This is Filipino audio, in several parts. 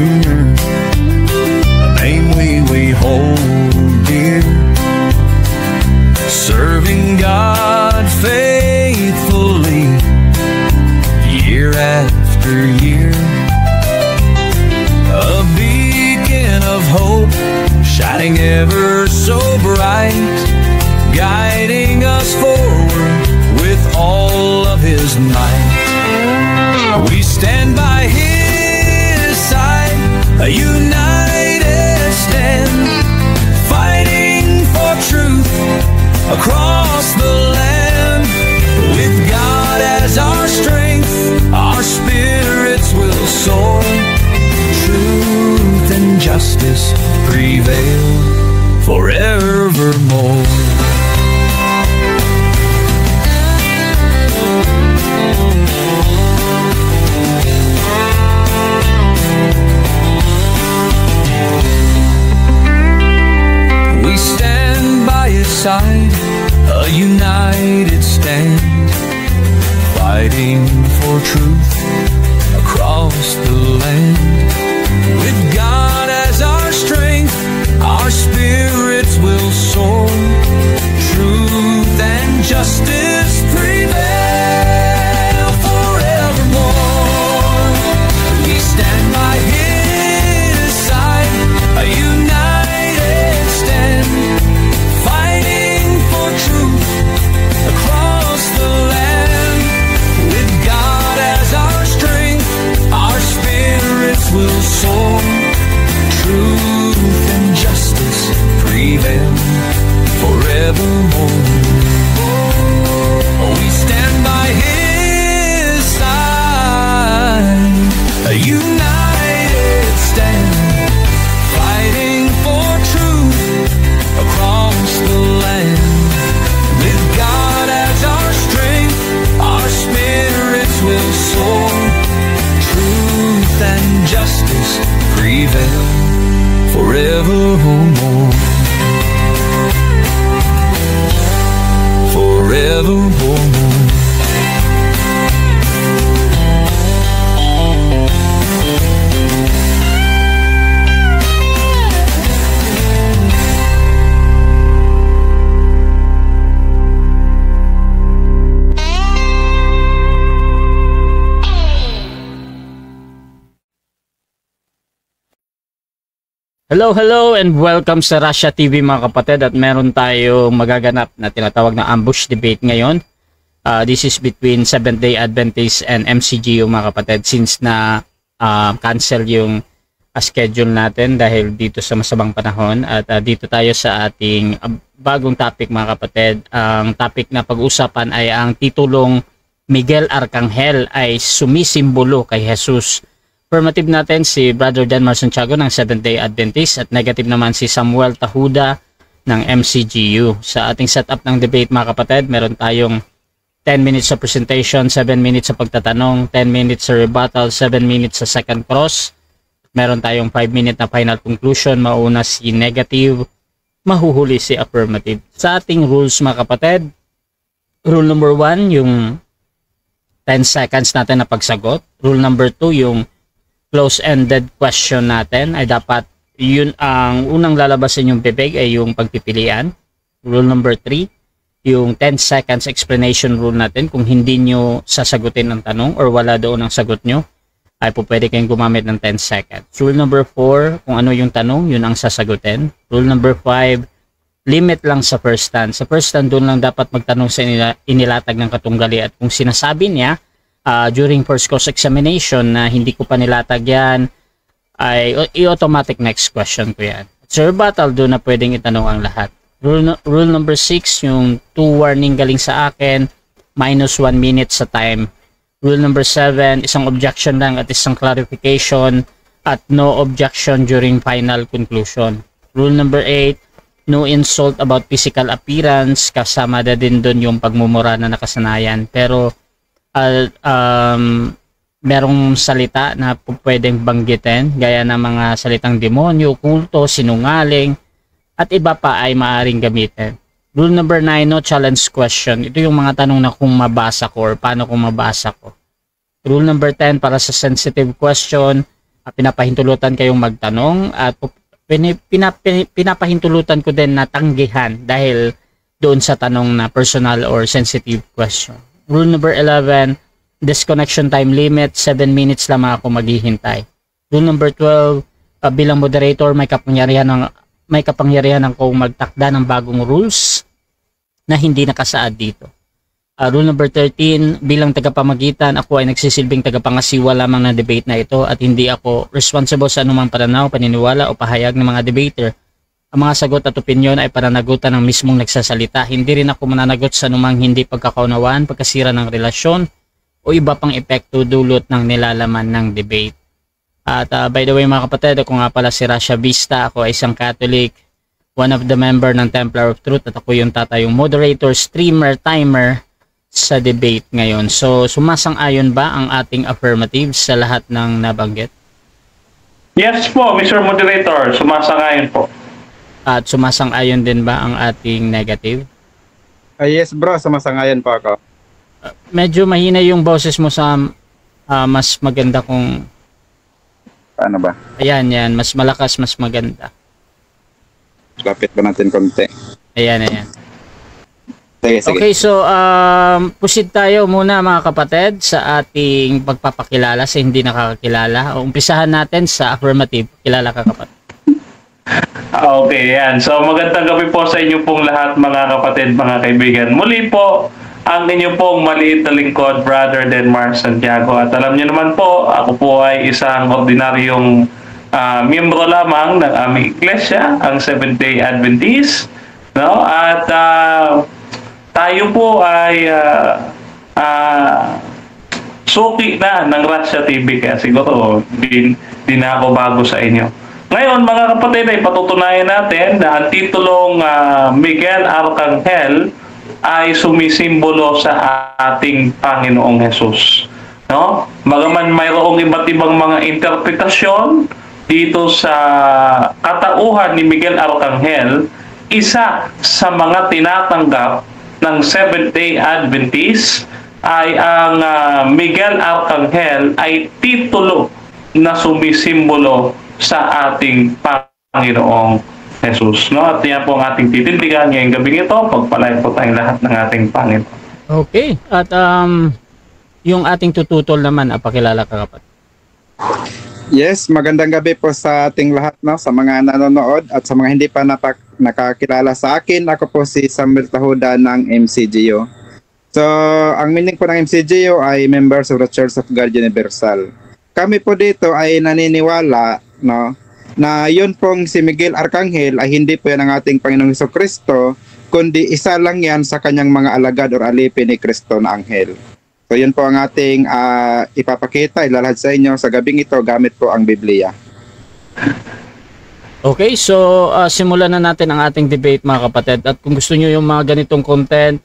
sooner. A name we hold dear, serving God faithfully year after year. A beacon of hope shining ever so bright, guiding us forward with all of His might. We stand by His side, a united stand, fighting for truth across the land. With God as our strength, our spirits will soar. Truth and justice prevail forevermore. We stand by His side, a united stand, fighting for truth across the land. With God as our strength, our spirits will soar. Truth and justice prevail forevermore. We stand by His side, a united stand, fighting for truth across the land. With God as our strength, our spirits will soar. Truth and justice prevail forevermore. We stand by His side, a united stand, fighting for truth across the land. With God as our strength, our spirits will soar. Truth and justice prevail forevermore. Forevermore. Hello and welcome sa Russia TV mga kapatid, at meron tayong magaganap na tinatawag na ambush debate ngayon. This is between Seventh-day Adventist and MCGU mga kapatid, since na cancel yung schedule natin dahil dito sa masamang panahon. At dito tayo sa ating bagong topic mga kapatid. Ang topic na pag-usapan ay ang titulong Miguel Arcangel ay sumisimbolo kay Jesus. Affirmative natin si Brother Denmar Santiago ng Seventh-day Adventist, at negative naman si Samuel Tahuda ng MCGU. Sa ating setup ng debate mga kapatid, meron tayong 10 minutes sa presentation, 7 minutes sa pagtatanong, 10 minutes sa rebuttal, 7 minutes sa second cross. Meron tayong 5 minute na final conclusion. Mauna si negative, mahuhuli si affirmative. Sa ating rules mga kapatid, rule number 1 yung 10 seconds natin na pagsagot. Rule number 2 yung close-ended question natin ay dapat yun ang unang lalabas sa inyong bibig ay yung pagpipilian. Rule number 3, yung 10 seconds explanation rule natin. Kung hindi nyo sasagutin ang tanong or wala doon ang sagot nyo, ay po pwede kayong gumamit ng 10 seconds. Rule number 4, kung ano yung tanong, yun ang sasagutin. Rule number 5, limit lang sa first stand. Sa first stand, doon lang dapat magtanong sa inilatag ng katunggali, at kung sinasabi niya during first course examination na hindi ko pa nilatag yan, ay i-automatic next question ko yan. Sa rebuttal, doon na pwedeng itanong ang lahat. Rule number 6, yung 2 warning galing sa akin, minus 1 minute sa time. Rule number 7, isang objection lang at isang clarification, at no objection during final conclusion. Rule number 8, no insult about physical appearance, kasama na din doon yung pagmumura na nakasanayan. Pero merong salita na pwedeng banggitin, gaya ng mga salitang demonyo, kulto, sinungaling, at iba pa ay maaaring gamitin. Rule number 9, no challenge question. Ito yung mga tanong na kung mabasa ko or paano kung mabasa ko. Rule number 10, para sa sensitive question, pinapahintulutan kayong magtanong at pinapahintulutan ko din na tanggihan dahil doon sa tanong na personal or sensitive question. Rule number 11, disconnection time limit, 7 minutes lamang ako maghihintay. Rule number 12, bilang moderator may kapangyarihan akong magtakda ng bagong rules na hindi nakasaad dito. Rule number 13, bilang tagapamagitan, ako ay nagsisilbing tagapangasiwa lamang ng debate na ito at hindi ako responsible sa anumang pananaw, paniniwala o pahayag ng mga debater. Ang mga sagot at opinyon ay pananagutan ng mismong nagsasalita. Hindi rin ako mananagot sa anumang hindi pagkakaunawaan, pagkasira ng relasyon o iba pang epekto dulot ng nilalaman ng debate. At by the way mga kapatid, ako nga pala si Rasha Vista. Ako ay isang Catholic, one of the member ng Templar of Truth at ako yung tatayong moderator, streamer, timer sa debate ngayon. So sumasang-ayon ba ang ating affirmative sa lahat ng nabanggit? Yes po, Mr. Moderator, sumasang-ayon po. At sumasang-ayon din ba ang ating negative? Yes bro, sumasang-ayon po ako. Medyo mahina yung boses mo sa mas maganda kung... Paano ba? Ayan, mas malakas, mas maganda. Lapit ba natin konti? Ayan. Sige. Okay, so proceed tayo muna mga kapatid sa ating pagpapakilala sa hindi nakakakilala. Umpisahan natin sa affirmative. Kilala ka kapatid. Okay, yan. So magandang gabi po sa inyo pong lahat mga kapatid, mga kaibigan. Muli po, ang inyo pong maliit na lingkod, Brother Denmar Santiago. At alam niyo naman po, ako po ay isang ordinaryong miyembro lamang ng aming iglesia, ang Seventh-day Adventist. No? At tayo po ay suki na ng Rasha TV, kaya siguro di na ako bago sa inyo. Ngayon mga kapatid, ay patutunayan natin na ang titulong Miguel Arcangel ay sumisimbolo sa ating Panginoong Hesus. No? Bagaman mayroong iba't ibang mga interpretasyon dito sa katauhan ni Miguel Arcangel, isa sa mga tinatanggap ng Seventh-day Adventist ay ang Miguel Arcangel ay titulo na sumisimbolo sa ating Panginoong Jesus. No? At yan po ang ating titindigan ngayong gabi ito. Pagpalain po tayong lahat ng ating Panginoon. Okay. At yung ating tututol naman, pakilala ka kapatid. Yes, magandang gabi po sa ating lahat, no? Sa mga nanonood at sa mga hindi pa nakakilala sa akin. Ako po si Samuel Tahuda ng MCGO. So, ang meaning po ng MCGO ay Members of the Church of God Universal. Kami po dito ay naniniwala, no, na yun pong si Miguel Arcangel ay hindi po yan ang ating Panginoong Jesucristo, kundi isa lang yan sa kanyang mga alagad o alipin ni Kristo na anghel. So yun po ang ating ipapakita, ilalahad sa inyo sa gabing ito gamit po ang Biblia. Okay, so simulan na natin ang ating debate mga kapatid. At kung gusto nyo yung mga ganitong content,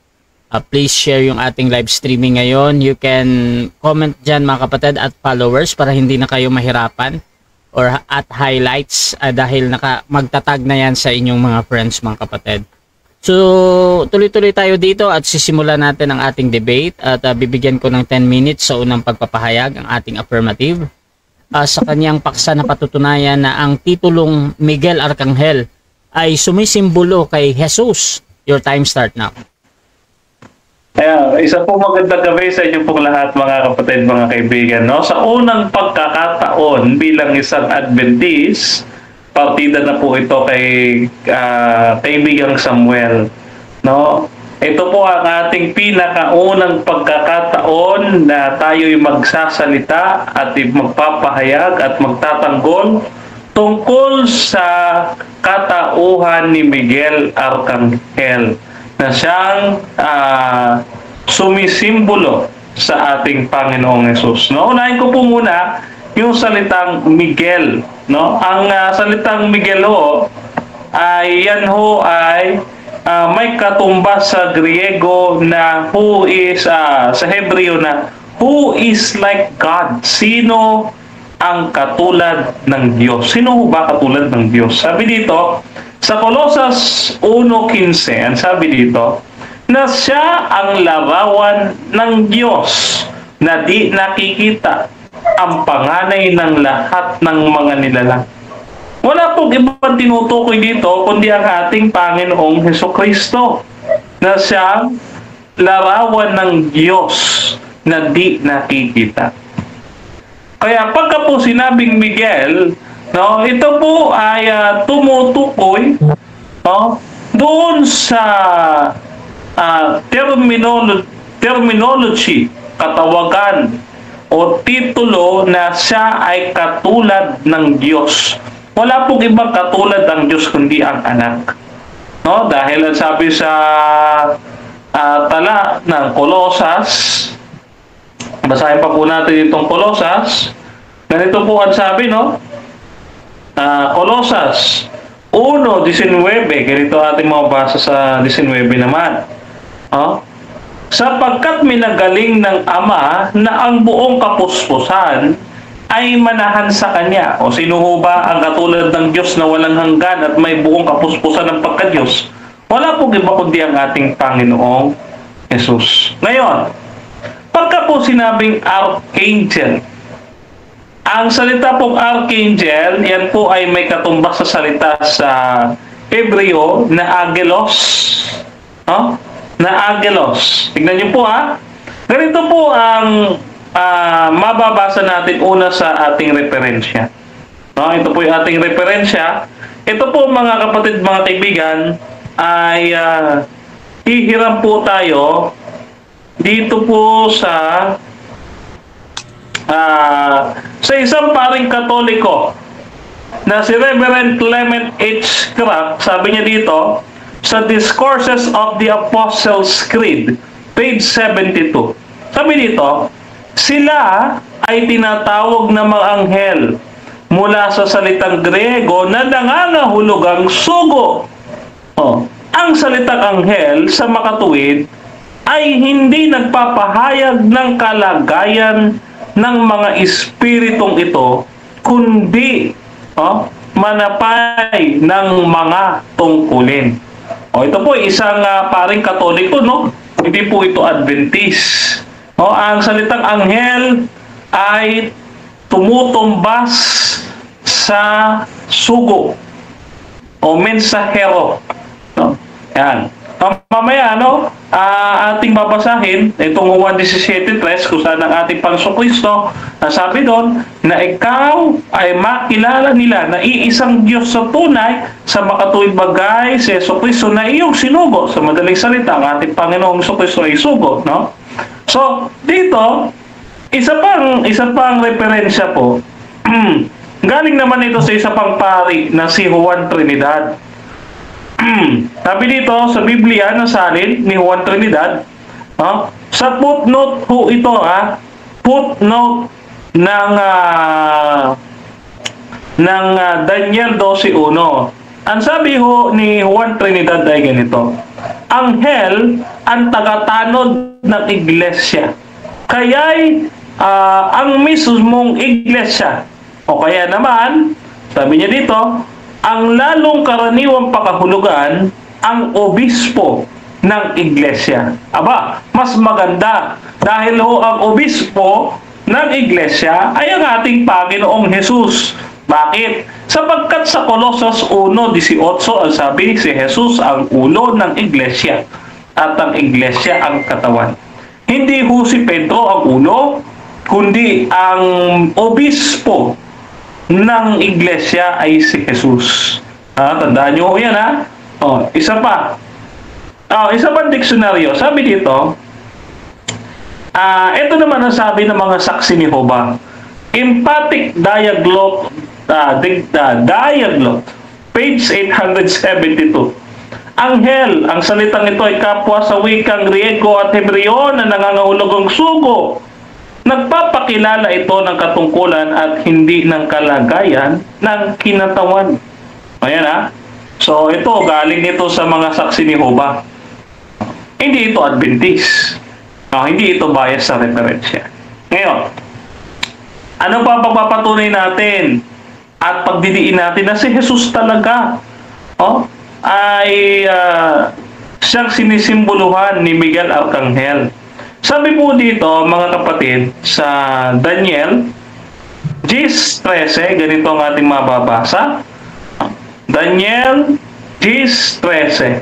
please share yung ating live streaming ngayon. You can comment dyan mga kapatid at followers para hindi na kayo mahirapan or at highlights dahil magtatag na yan sa inyong mga friends mga kapatid. So tuloy-tuloy tayo dito at sisimulan natin ang ating debate at bibigyan ko ng 10 minutes sa unang pagpapahayag ang ating affirmative sa kanyang paksa na patutunayan na ang titulong Miguel Arcangel ay sumisimbolo kay Jesus. Your time start now. Isa po magandang gabi sa inyo pong lahat mga kapatid, mga kaibigan. No? Sa unang pagkakataon bilang isang Adventist, partida na po ito kay kaibigang Samuel. No? Ito po ang ating pinakaunang pagkakataon na tayo'y magsasalita at magpapahayag at magtatanggol tungkol sa katauhan ni Miguel Arcangel na siyang sumisimbolo sa ating Panginoong Hesus. No? Unahin ko po muna yung salitang Miguel. No? Ang salitang Miguel ay may katumbas sa Griego na who is, sa Hebreo na who is like God. Sino ang katulad ng Diyos? Sino ba katulad ng Diyos? Sabi dito, sa Colosas 1:15, ang sabi dito, na siya ang larawan ng Diyos na di nakikita, ang panganay ng lahat ng mga nilalang. Wala pong ibang tinutukoy dito kundi ang ating Panginoong Hesukristo na siyang larawan ng Diyos na di nakikita. Kaya pagka po sinabing Miguel, no, ito po ay tumutukoy, no, doon sa terminology, katawagan o titulo na siya ay katulad ng Diyos. Wala pong ibang katulad ng Diyos kundi ang anak. No, dahil ang sabi sa tala ng Kolosas, basahin pa po natin itong Kolosas. Ganito po ang sabi, no? Kolosas 1:19. Ganito ating mabasa sa 19 naman. Sapagkat minagaling ng Ama na ang buong kapuspusan ay manahan sa Kanya. O sino ho ba ang katulad ng Diyos na walang hanggan at may buong kapuspusan ng pagka-Diyos? Wala pong iba kundi ang ating Panginoong Jesus. Ngayon, pagka po sinabing archangel, ang salita pong archangel, yan po ay may katumbas sa salita sa Hebreo na angelos. Na angelos. Tignan niyo po Ganito po ang mababasa natin una sa ating referensya. Ito po yung ating referensya. Ito po mga kapatid, mga kaibigan, ay hihiram po tayo dito po sa isang paring Katoliko na si Reverend Clement H. Crack. Sabi niya dito sa Discourses of the Apostles' Creed, page 72. Sabi dito, sila ay tinatawag na mga anghel mula sa salitang Griego na nangangahulugang sugo. Ang salitang anghel sa makatuwid ay hindi nagpapahayag ng kalagayan ng mga espiritong ito, kundi manapay ng mga tungkulin. Ito po isang paring Katoliko, no? Hindi po ito Adventist. Ang salitang anghel ay tumutumbas sa sugo o mensahero. Yan. Mamaya, ating babasahin itong 1:17 kung saan ang ating Panginoong Kristo sabi doon na ikaw ay makilala nila na iisang Diyos sa tunay sa makatuwid bagay si Jesucristo na iyong sinugo. Sa madaling salita, ang ating Panginoong Jesucristo ay sugo, no? So, dito, isa pang referensya po. Galing naman ito sa isa pang pari na si Juan Trinidad. Sabi dito sa Biblia na salin ni Juan Trinidad, sa footnote po ito, footnote ng Daniel 12:1. Ang sabi ho ni Juan Trinidad ay ganito: anghel ang tagatanod ng iglesia, kaya'y ang mismong iglesia, o kaya naman sabi niya dito, ang lalong karaniwang pakahulugan ang obispo ng iglesia. Aba, mas maganda dahil ho ang obispo ng iglesia ay ang ating Panginoong Jesus. Bakit? Sapagkat sa Colossus 1:18 ang sabi, si Jesus ang ulo ng iglesia at ang iglesia ang katawan. Hindi ho si Pedro ang ulo, kundi ang obispo ng iglesia ay si Jesus. Tandaan nyo yan, isa pa. Isa pang diksyonaryo. Sabi dito, ito naman ang sabi ng mga saksi ni Jehovah. Emphatic diaglot, page 872. Anghel, ang salitang ito ay kapwa sa wikang Griego at Hebreo na nangangahulugang sugo. Nagpapakilala ito ng katungkulan at hindi ng kalagayan ng kinatawan. Ayan So ito, galing ito sa mga saksi ni Jehovah. Hindi ito Adventist. Hindi ito bias sa referensya. Ngayon, ano pa pagpapatunay natin at pagdidiin natin na si Jesus talaga ay siyang sinisimboluhan ni Miguel Arcangel. Sabi po dito, mga kapatid, sa Daniel Gis 13, ganito ang ating mababasa. Daniel, Gis 13.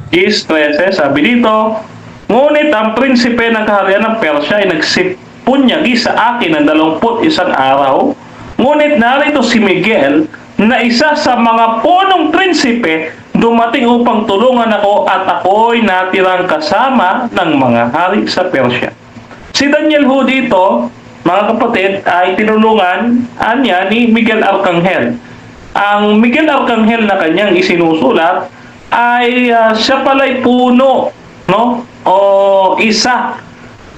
Gis 13, sabi dito, ngunit ang prinsipe ng kaharian ng Persya ay nagsipunyagi sa akin ng 21 araw. Ngunit narito si Miguel na isa sa mga punong prinsipe dumating upang tulungan ako at ako'y natirang kasama ng mga hari sa Persya. Si Daniel ho dito, mga kapatid, ay tinulungan niya ni Miguel Arcangel. Ang Miguel Arcangel na kanyang isinusulat ay siya pala'y puno, no? O isa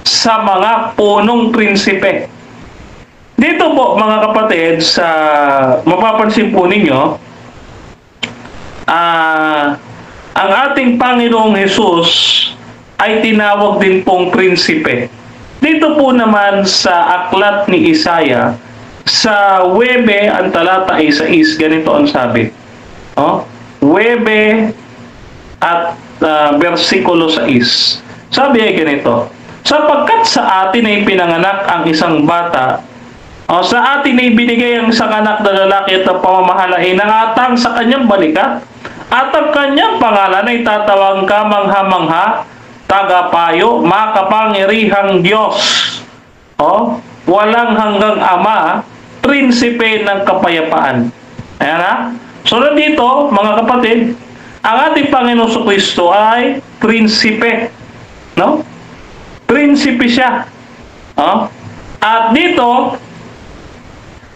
sa mga punong prinsipe. Dito po, mga kapatid, sa mapapansin po ninyo, ang ating Panginoong Hesus ay tinawag din pong prinsipe. Dito po naman sa aklat ni Isaiah, sa Webe, ang talata ay 6, ganito ang sabi. Webe at versikulo 6. Sabi ay ganito, sapagkat sa atin ay pinanganak ang isang bata, sa atin ay binigay ang isang anak na lalaki at ang pamamahala ay nangatang sa kanyang balikat, at ang kanyang pangalan ay tatawag kamangha-mangha, tagapayo, makapangyarihang Diyos, walang hanggang Ama, prinsipe ng kapayapaan. Ayan na. So dito, mga kapatid, ang ating Panginoon Kristo ay prinsipe. No? Prinsipe siya. At dito,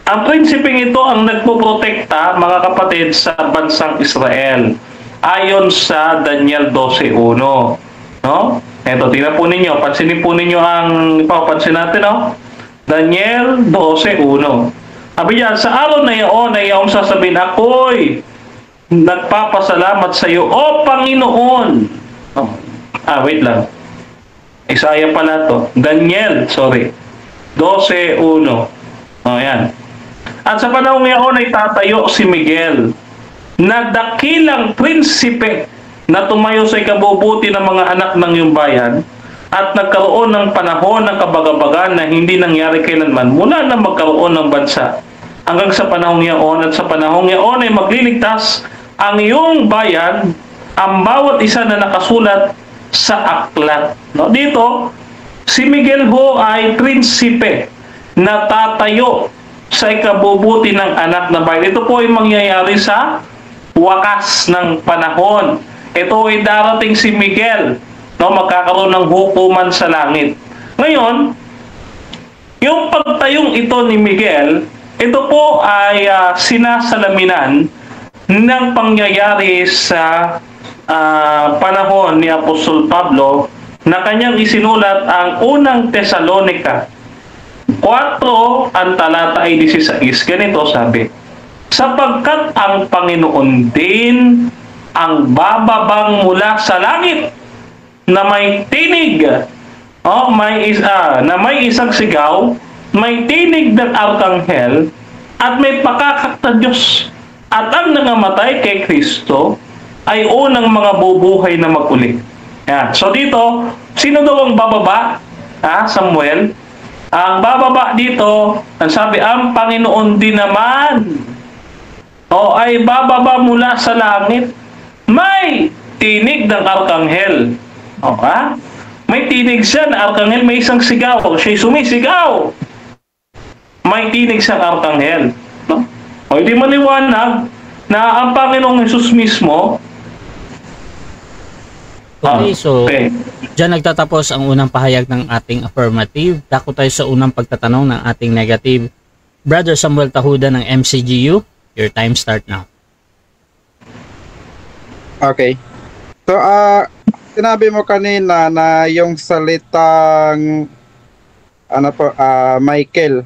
ang prinsipeng ito ang nagpoprotekta, mga kapatid, sa bansang Israel. Ayon sa Daniel 12:1. No? Ito, tingnan po ninyo. Pansinin po ninyo ang ipapansin natin, no? Daniel 12:1. Sabi niya, sa araw na iyon ay iyong sasabihin, ako'y nagpapasalamat sa iyo, O Panginoon. Wait lang. Isaiah pala to. Daniel, 12:1. Yan. At sa panahon ngayon ay tatayo si Miguel, na dakilang prinsipe na tumayo sa ikabubuti ng mga anak ng iyong bayan, at nagkaroon ng panahon ng kabagabagan na hindi nangyari kailanman mula na magkaroon ng bansa hanggang sa panahong yaon, at sa panahong yaon ay magliligtas ang iyong bayan, ang bawat isa na nakasulat sa aklat. No? Dito, si Miguel ho ay prinsipe na tatayo sa ikabubuti ng anak na bayan. Ito po ay mangyayari sa wakas ng panahon. Ito ay darating si Miguel, no? Magkakaroon ng hukuman sa langit. Ngayon, yung pagtayong ito ni Miguel, ito po ay sinasalaminan ng pangyayari sa panahon ni Apostol Pablo na kanyang isinulat ang unang Tesalonica 4, ang talata ay 16. Ganito sabi, sapagkat ang Panginoon din ang bababang mula sa langit na may tinig, na may isang sigaw, may tinig ng arkanghel, at may pakakak na Diyos. At ang nangamatay kay Kristo ay unang mga bubuhay na mag-uli. Yan. So dito, sino daw ang bababa? Samuel? Ang bababa dito, ang sabi, ang Panginoon din naman, ay bababa mula sa langit. May tinig ng arkanghel. May tinig siya na arkanghel, may isang sigaw. Siya'y sumisigaw. May tinig siyang arkanghel. No? O hindi maliwanag na ang Panginoong Hesus mismo. Okay, so dyan nagtatapos ang unang pahayag ng ating affirmative. Dako tayo sa unang pagtatanong ng ating negative. Brother Samuel Tahuda ng MCGU, your time start now. Okay. So, sinabi mo kanina na yung salitang Michael.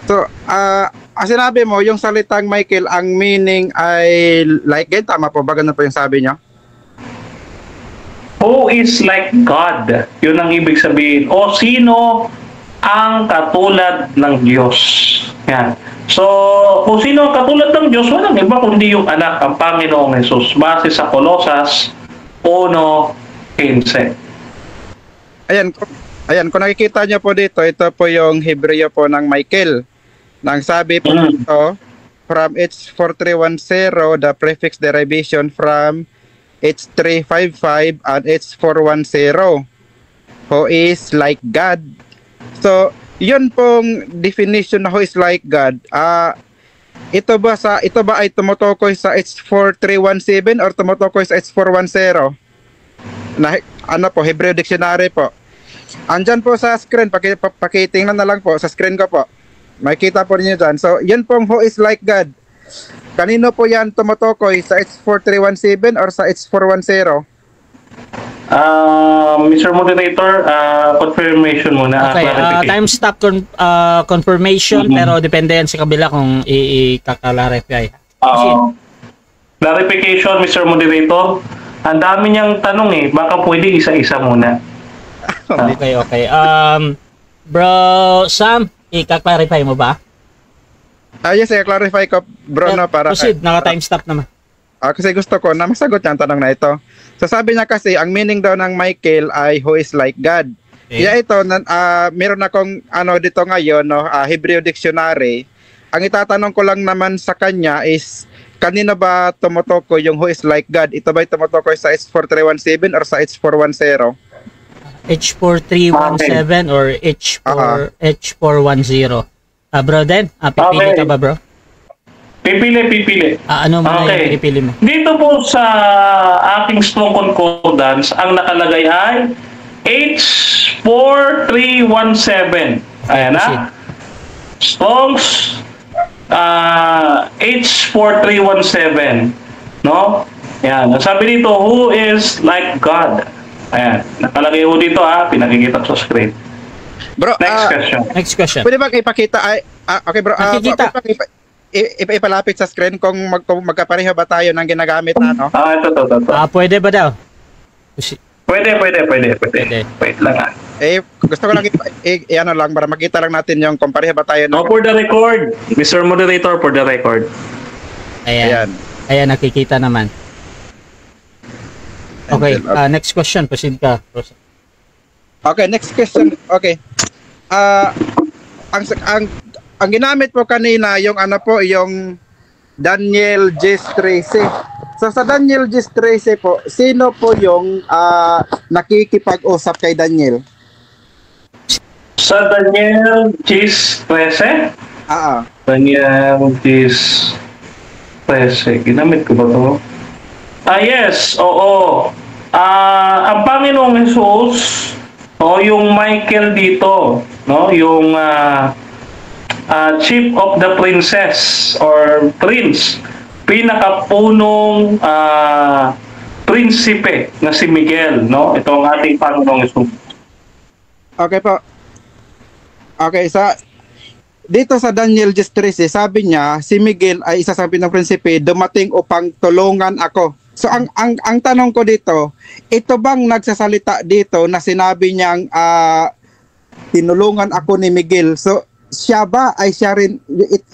So, sinabi mo yung salitang Michael, ang meaning ay like God, tama po ba? Ganun po yung sabi niyo? Who is like God? Yun ang ibig sabihin. O sino ang katulad ng Diyos? Yan. So, kung sino ang katulad ng Diyos, walang iba kundi yung anak, ang Panginoong Hesus, base sa Colosas 1:15. Ayan, kung nakikita nyo po dito, ito po yung Hebreo po ng Michael. Nang sabi po dito, from H4310, the prefix derivation from H355 and H410, who is like God. So, yun pong definition na who is like God. Ito ba ay tumutukoy sa H4317 or tumutukoy sa H410? Na, ano po, Hebrew Dictionary po. Andyan po sa screen, pakitingnan na lang po sa screen ko po. Makikita po niyo dyan. So, yun pong who is like God. Kanino po yan tumutukoy? Sa H4317 or sa H410? Mr. Moderator, confirmation muna. Okay, time stop confirmation, pero depende yan sa kabila kung i-clarify. Clarification, Mr. Moderator. Ang dami niyang tanong baka pwede isa-isa muna. Okay. Bro Sam, i-clarify mo ba? Yes, i-clarify ko, bro, no, para... Proceed, naka-time stop naman. Kasi gusto ko na masagot niya ang tanong na ito. So sabi niya kasi, ang meaning daw ng Michael ay who is like God. Okay. Kaya ito, meron akong dito ngayon, no, Hebrew Dictionary. Ang itatanong ko lang naman sa kanya is, kanino ba tumutukoy yung who is like God? Ito ba tumutukoy sa H4317 or sa H410? H4317 or H410. Bro Den, pipili ka ba, bro? Pipili. Ano mo na yung pipili mo? Dito po sa aking strong concordance, ang nakalagay ay H4317. Ayan na. Strong's H4317. No? Ayan. Sabi dito, who is like God? Ayan. Nakalagay po dito pinakikita sa screen. Bro, Next question. Pwede ba ipakita okay bro, ipalapit sa screen kung magkapareho ba tayo ng ginagamit na ito. Pwede ba daw? Pwede. Wait lang gusto ko lang ano lang para makita lang natin yung kung pareho ba tayo ng... for the record, Mr. Moderator, for the record. Ayan, nakikita naman. Okay, next question, proceed ka. Okay, next question. Okay. Ang ginamit po kanina yung yung Daniel G13. So sa Daniel G13 po, sino po yung nakikipag-usap kay Daniel? Sa Daniel G13? Daniel G13. Ginamit ko ba ito? Yes, oo. Ang Panginoong Jesus, yung Michael dito, no, yung chief of the princess or prince, pinakapunong prinsipe na si Miguel, no? Ito ang ating Panginoong Jesus. Okay po. Okay, dito sa Daniel 13, sabi niya, si Miguel ay isa sa pinaka-prinsipe, dumating upang tulungan ako. So ang tanong ko dito, ito bang nagsasalita dito na sinabi niyang tinulungan ako ni Miguel? So siya ba ay siya rin,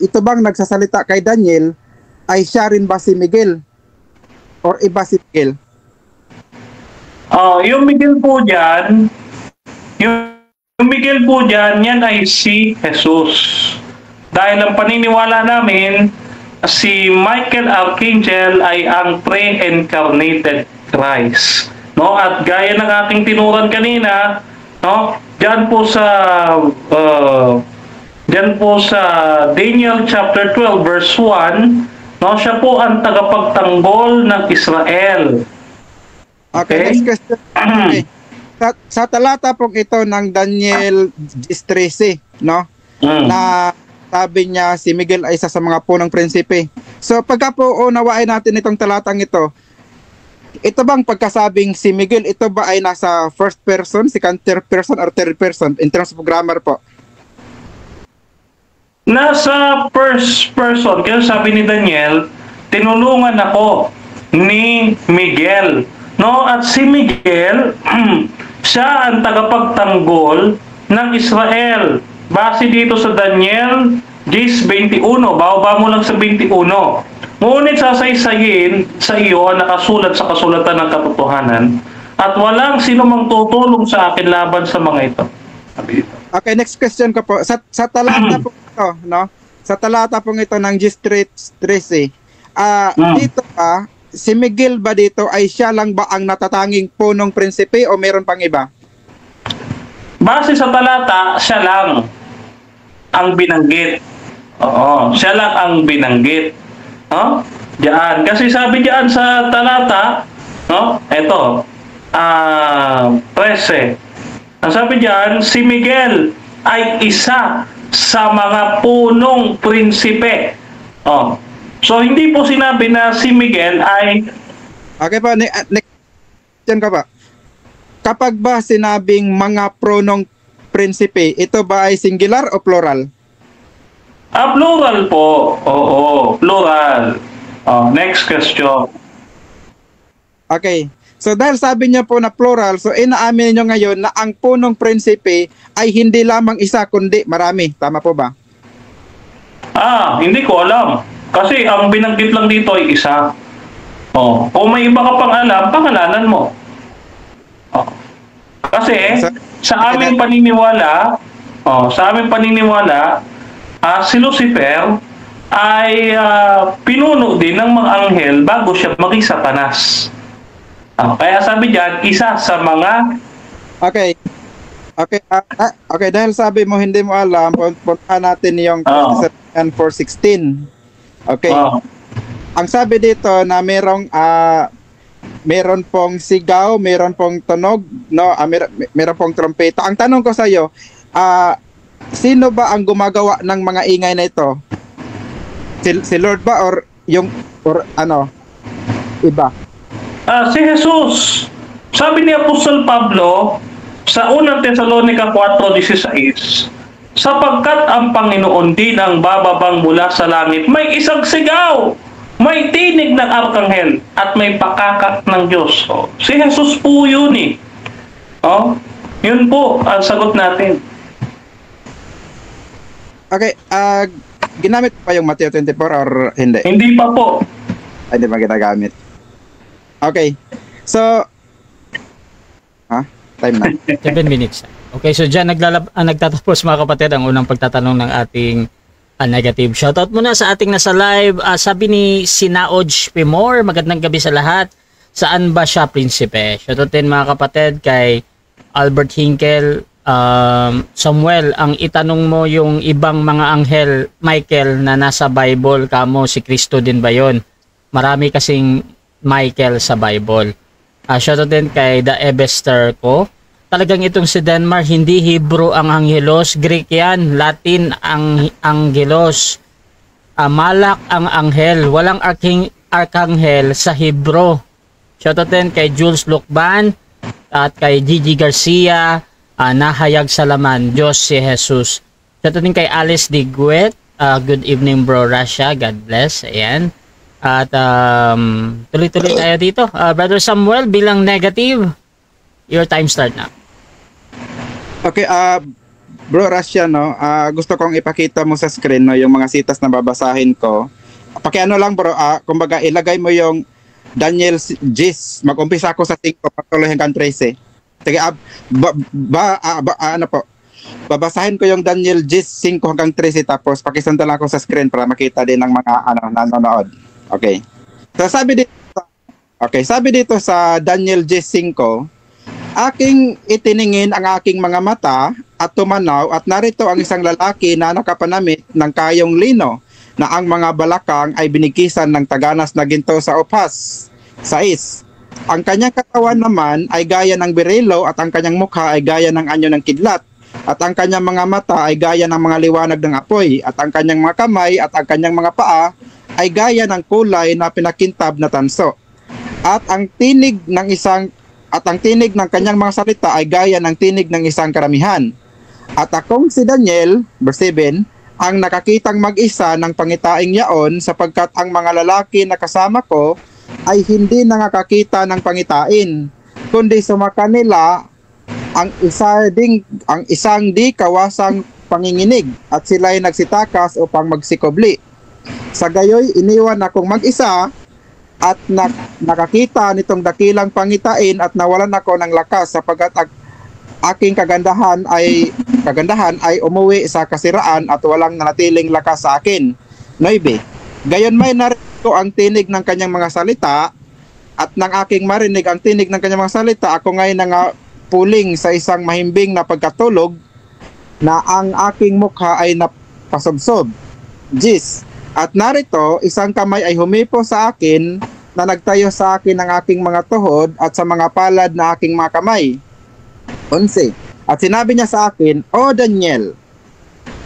ito bang nagsasalita kay Daniel ay siya rin ba si Miguel? Or iba si Miguel? Yung Miguel po diyan, yan ay si Jesus. Dahil ang paniniwala namin, si Michael Archangel ay ang pre-incarnated Christ, no? At gaya ng ating tinuran kanina, no? Diyan po sa Daniel chapter 12 verse 1, no? Siya po ang tagapagtanggol ng Israel. Okay, next question. Okay. Sa talata pong ito ng Daniel 13, no? Na sabi niya si Miguel ay isa sa mga punong prinsipe. So pagka po unawain natin itong talatang ito bang pagkasabing si Miguel, ito ba ay nasa first person, second person, or third person in terms of grammar po? Nasa first person. Kaya sabi ni Daniel, tinulungan ako ni Miguel. No? At si Miguel, siya ang tagapagtanggol ng Israel. Base dito sa Daniel 10:21, bababa mo lang sa 21. Ngunit sasaysayin sa iyo ang nakasulat sa kasulatan ng katotohanan, at walang sino mang tutulong sa akin laban sa mga ito. Sabi dito. Okay, next question ko po. Sa talata po ito, no? Sa talata po ito ng District 13. Dito si Miguel ba dito ay siya lang ba ang natatanging punong prinsipe o meron pang iba? Base sa talata, siya lang ang binanggit. Oo, siya lang ang binanggit. No? Diyan. Kasi sabi diyan sa talata, no? Ito, 13. Ang sabi diyan, si Miguel ay isa sa mga punong prinsipe. Oh. So, hindi po sinabi na si Miguel ay... Okay pa, next question ka pa. Kapag ba sinabing mga punong prinsipe, ito ba ay singular o plural? Plural po. Oo, plural. Next question. Okay. So dahil sabi niya po na plural, so inaamin niyo ngayon na ang punong prinsipe ay hindi lamang isa kundi marami. Tama po ba? Hindi ko alam. Kasi ang binanggit lang dito ay isa. Kung may iba ka pang alam, pangalanan mo. Kasi sa aming paniniwala, si Lucifer ay pinuno din ng mga anghel bago siya maging Satanas. Kaya sabi diyan, isa sa mga... Okay. Okay, dahil sabi mo hindi mo alam, puntahan natin yung 4:16. Okay. Ang sabi dito na meron pong sigaw, meron pong tunog, no, meron pong trompeta. Ang tanong ko sa iyo, sino ba ang gumagawa ng mga ingay na ito? Si Lord ba or iba? Si Jesus. Sabi ni Apostol Pablo sa unang Tesalonica 4:16, sapagkat ang Panginoon din ang bababang mula sa langit, may isang sigaw, may tinig ng arkanghel, at may pakakak ng Diyos. Si Jesus po yun eh. Yun po ang sagot natin. Okay, ginamit pa yung Matthew 24 or hindi? Hindi pa po. Hindi pa ginagamit. Okay. So, time na. 7 minutes. Okay, so dyan nagtatapos mga kapatid ang unang pagtatanong ng ating negative. Shoutout muna sa ating nasa live. Sabi ni Sinaoj Pimor, magandang gabi sa lahat. Saan ba siya prinsipe? Shoutout din mga kapatid kay Albert Hinkel. Samuel, ang itanong mo yung ibang mga anghel, Michael, na nasa Bible, kamo si Kristo din ba yun? Marami kasing Michael sa Bible. Shoutout din kay The Ebester ko. Talagang itong si Denmark, hindi Hebrew ang angelos, Greek yan, Latin ang angelos. Malak ang anghel, walang arkanghel sa Hebrew. Shoutout din kay Jules Lukban at kay Gigi Garcia, nahayag sa laman, Diyos si Jesus. Shoutout din kay Alice Diguet, good evening bro Russia, God bless, ayan. At tuloy-tuloy tayo dito. Brother Samuel, bilang negative, your time start na. Okay, bro Russia, no, gusto kong ipakita mo sa screen, no, yung mga sitas na babasahin ko. Pakiano lang bro, kumbaga ilagay mo yung Daniel Gis. Mag-umpisa ako sa 5 patuloy hanggang 13. Sige, ano po, babasahin ko yung Daniel Gis 5 hanggang 13, tapos pakisanda lang ako sa screen para makita din ng mga nanonood. Okay. So sabi dito sa Daniel G5, aking itiningin ang aking mga mata at tumanaw, at narito ang isang lalaki na nakapanamit ng kayong lino, na ang mga balakang ay binikisan ng taganas na ginto sa upas. 6. Ang kanyang katawan naman ay gaya ng berilo, at ang kanyang mukha ay gaya ng anyo ng kidlat, at ang kanyang mga mata ay gaya ng mga liwanag ng apoy, at ang kanyang mga kamay at ang kanyang mga paa ay gaya ng kulay na pinakintab na tanso. At ang tinig ng kanyang mga salita ay gaya ng tinig ng isang karamihan. At akong si Daniel, verse 7, ang nakakitang mag-isa ng pangitaing yaon, sapagkat ang mga lalaki na kasama ko ay hindi nakakita ng pangitain, kundi sumaka nila ang isang di kawasang panginginig, at sila'y nagsitakas upang magsikobli. Sa gayoy, iniwan akong mag-isa at nakakita nitong dakilang pangitain, at nawalan ako ng lakas, sapagkat aking kagandahan ay umuwi sa kasiraan at walang nanatiling lakas sa akin. 9. Gayon may narito ang tinig ng kanyang mga salita at nang aking marinig ang tinig ng kanyang mga salita, ako ngayon puling sa isang mahimbing na pagkatulog na ang aking mukha ay napasubsob. 10. At narito, isang kamay ay humipo sa akin na nagtayo sa akin ng aking mga tuhod at sa mga palad na aking mga kamay. 11. At sinabi niya sa akin, O Daniel,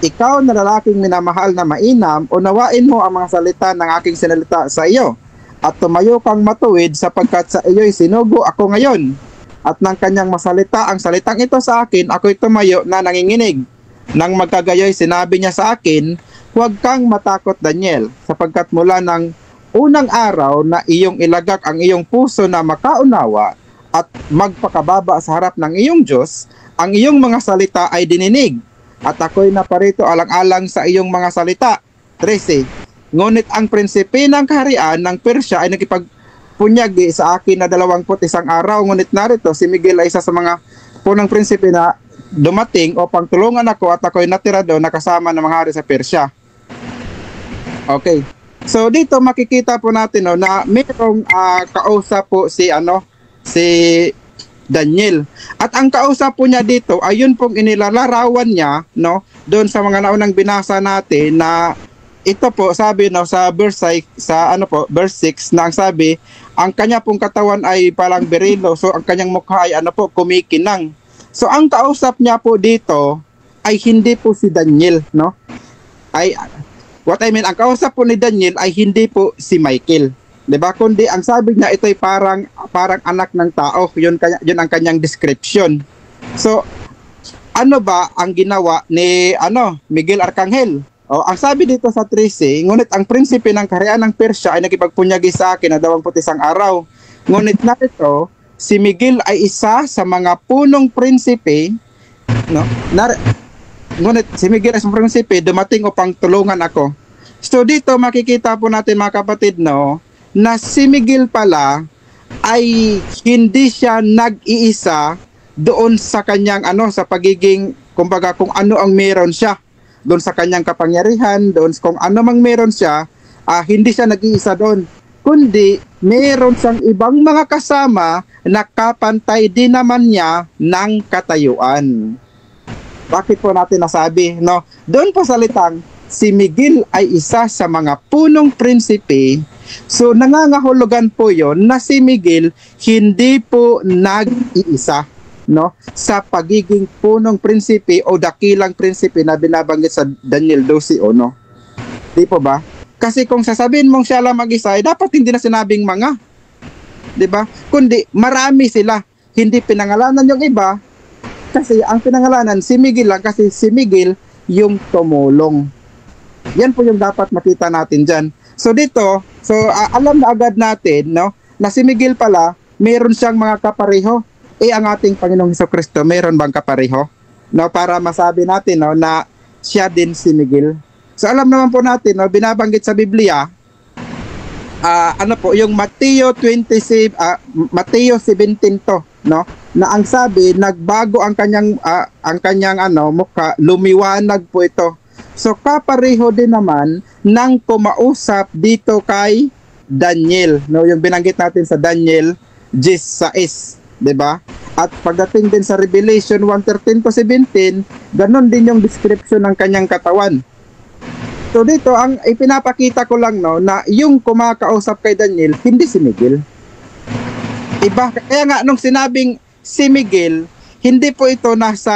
ikaw na lalaking minamahal na mainam, unawain mo ang mga salita ng aking sinalita sa iyo at tumayo kang matuwid sapagkat sa iyo'y sinugo ako ngayon. At nang kanyang masalita ang salitang ito sa akin, ako'y tumayo na nanginginig. Nang magkagayoy, sinabi niya sa akin, huwag kang matakot, Daniel, sapagkat mula ng unang araw na iyong ilagak ang iyong puso na makaunawa at magpakababa sa harap ng iyong Diyos, ang iyong mga salita ay dininig. At ako'y naparito alang-alang sa iyong mga salita. 13. Ngunit ang prinsipe ng kaharian ng Persya ay nakipagpunyagi sa akin na 21 araw. Ngunit narito, si Miguel ay isa sa mga punong prinsipe na dumating upang tulungan ako at ako'y natira doon nakasama ng mga hari sa Persya. Okay. So dito makikita po natin no, na mayroong kausap po si Daniel. At ang kausap po niya dito ay yun pong inilalarawan niya no doon sa mga naunang binasa natin na ito po sabi no sa verse 6 na ang sabi ang kanya pong katawan ay parang berilo, so ang kanyang mukha ay kumikinang. So ang kausap niya po dito ay hindi po si Daniel no. Ang kausap po ni Daniel ay hindi po si Michael. 'Di ba? Kundi ang sabi niya ito ay parang anak ng tao. Yun ang kanyang description. So ano ba ang ginawa ni Miguel Arcangel? Ang sabi dito sa 13, ngunit ang prinsipe ng kaharian ng Persya ay nakipagpunyagi sa akin na 21 araw. Ngunit narito, si Miguel ay isa sa mga punong prinsipe, no? Ngunit si Miguel ay isang prinsipe dumating upang tulungan ako. So dito makikita po natin mga kapatid no, na si Miguel pala ay hindi siya nag-iisa doon sa kanyang sa pagiging kumbaga kung ano ang meron siya doon sa kanyang kapangyarihan, doon kung ano mang meron siya, hindi siya nag-iisa doon, kundi meron siyang ibang mga kasama na kapantay din naman niya ng katayuan. Bakit po natin nasabi no? Doon po salitang si Miguel ay isa sa mga punong prinsipe. So nangangahulugan po yon na si Miguel hindi po nag-iisa no sa pagiging punong prinsipe o dakilang prinsipe na binabanggit sa Daniel 12 no. Di po ba? Kasi kung sasabihin mong siya lang mag-isa, dapat hindi na sinabing mga. Di ba? Kundi marami sila. Hindi pinangalanan yung iba kasi ang pinangalanan si Miguel lang kasi si Miguel yung tumulong. Yan po yung dapat makita natin dyan. So dito, alam na agad natin no, na si Miguel pala, meron siyang mga kapareho. Ang ating Panginoong Hesukristo, meron bang kapareho? No, para masabi natin no, na siya din si Miguel. So alam naman po natin, no, binabanggit sa Biblia, yung Mateo 17 to, no, na ang sabi, nagbago ang kanyang mukha, lumiwanag po ito. So kapareho din naman ng kumausap dito kay Daniel, no, yung binanggit natin sa Daniel 16, 'di ba? At pagdating din sa Revelation 1:13 to 17, ganon din yung description ng kanyang katawan. So dito ang ipinapakita ko lang no na yung kumakausap kay Daniel hindi si Miguel. Iba kaya nga nung sinabing si Miguel, hindi po ito nasa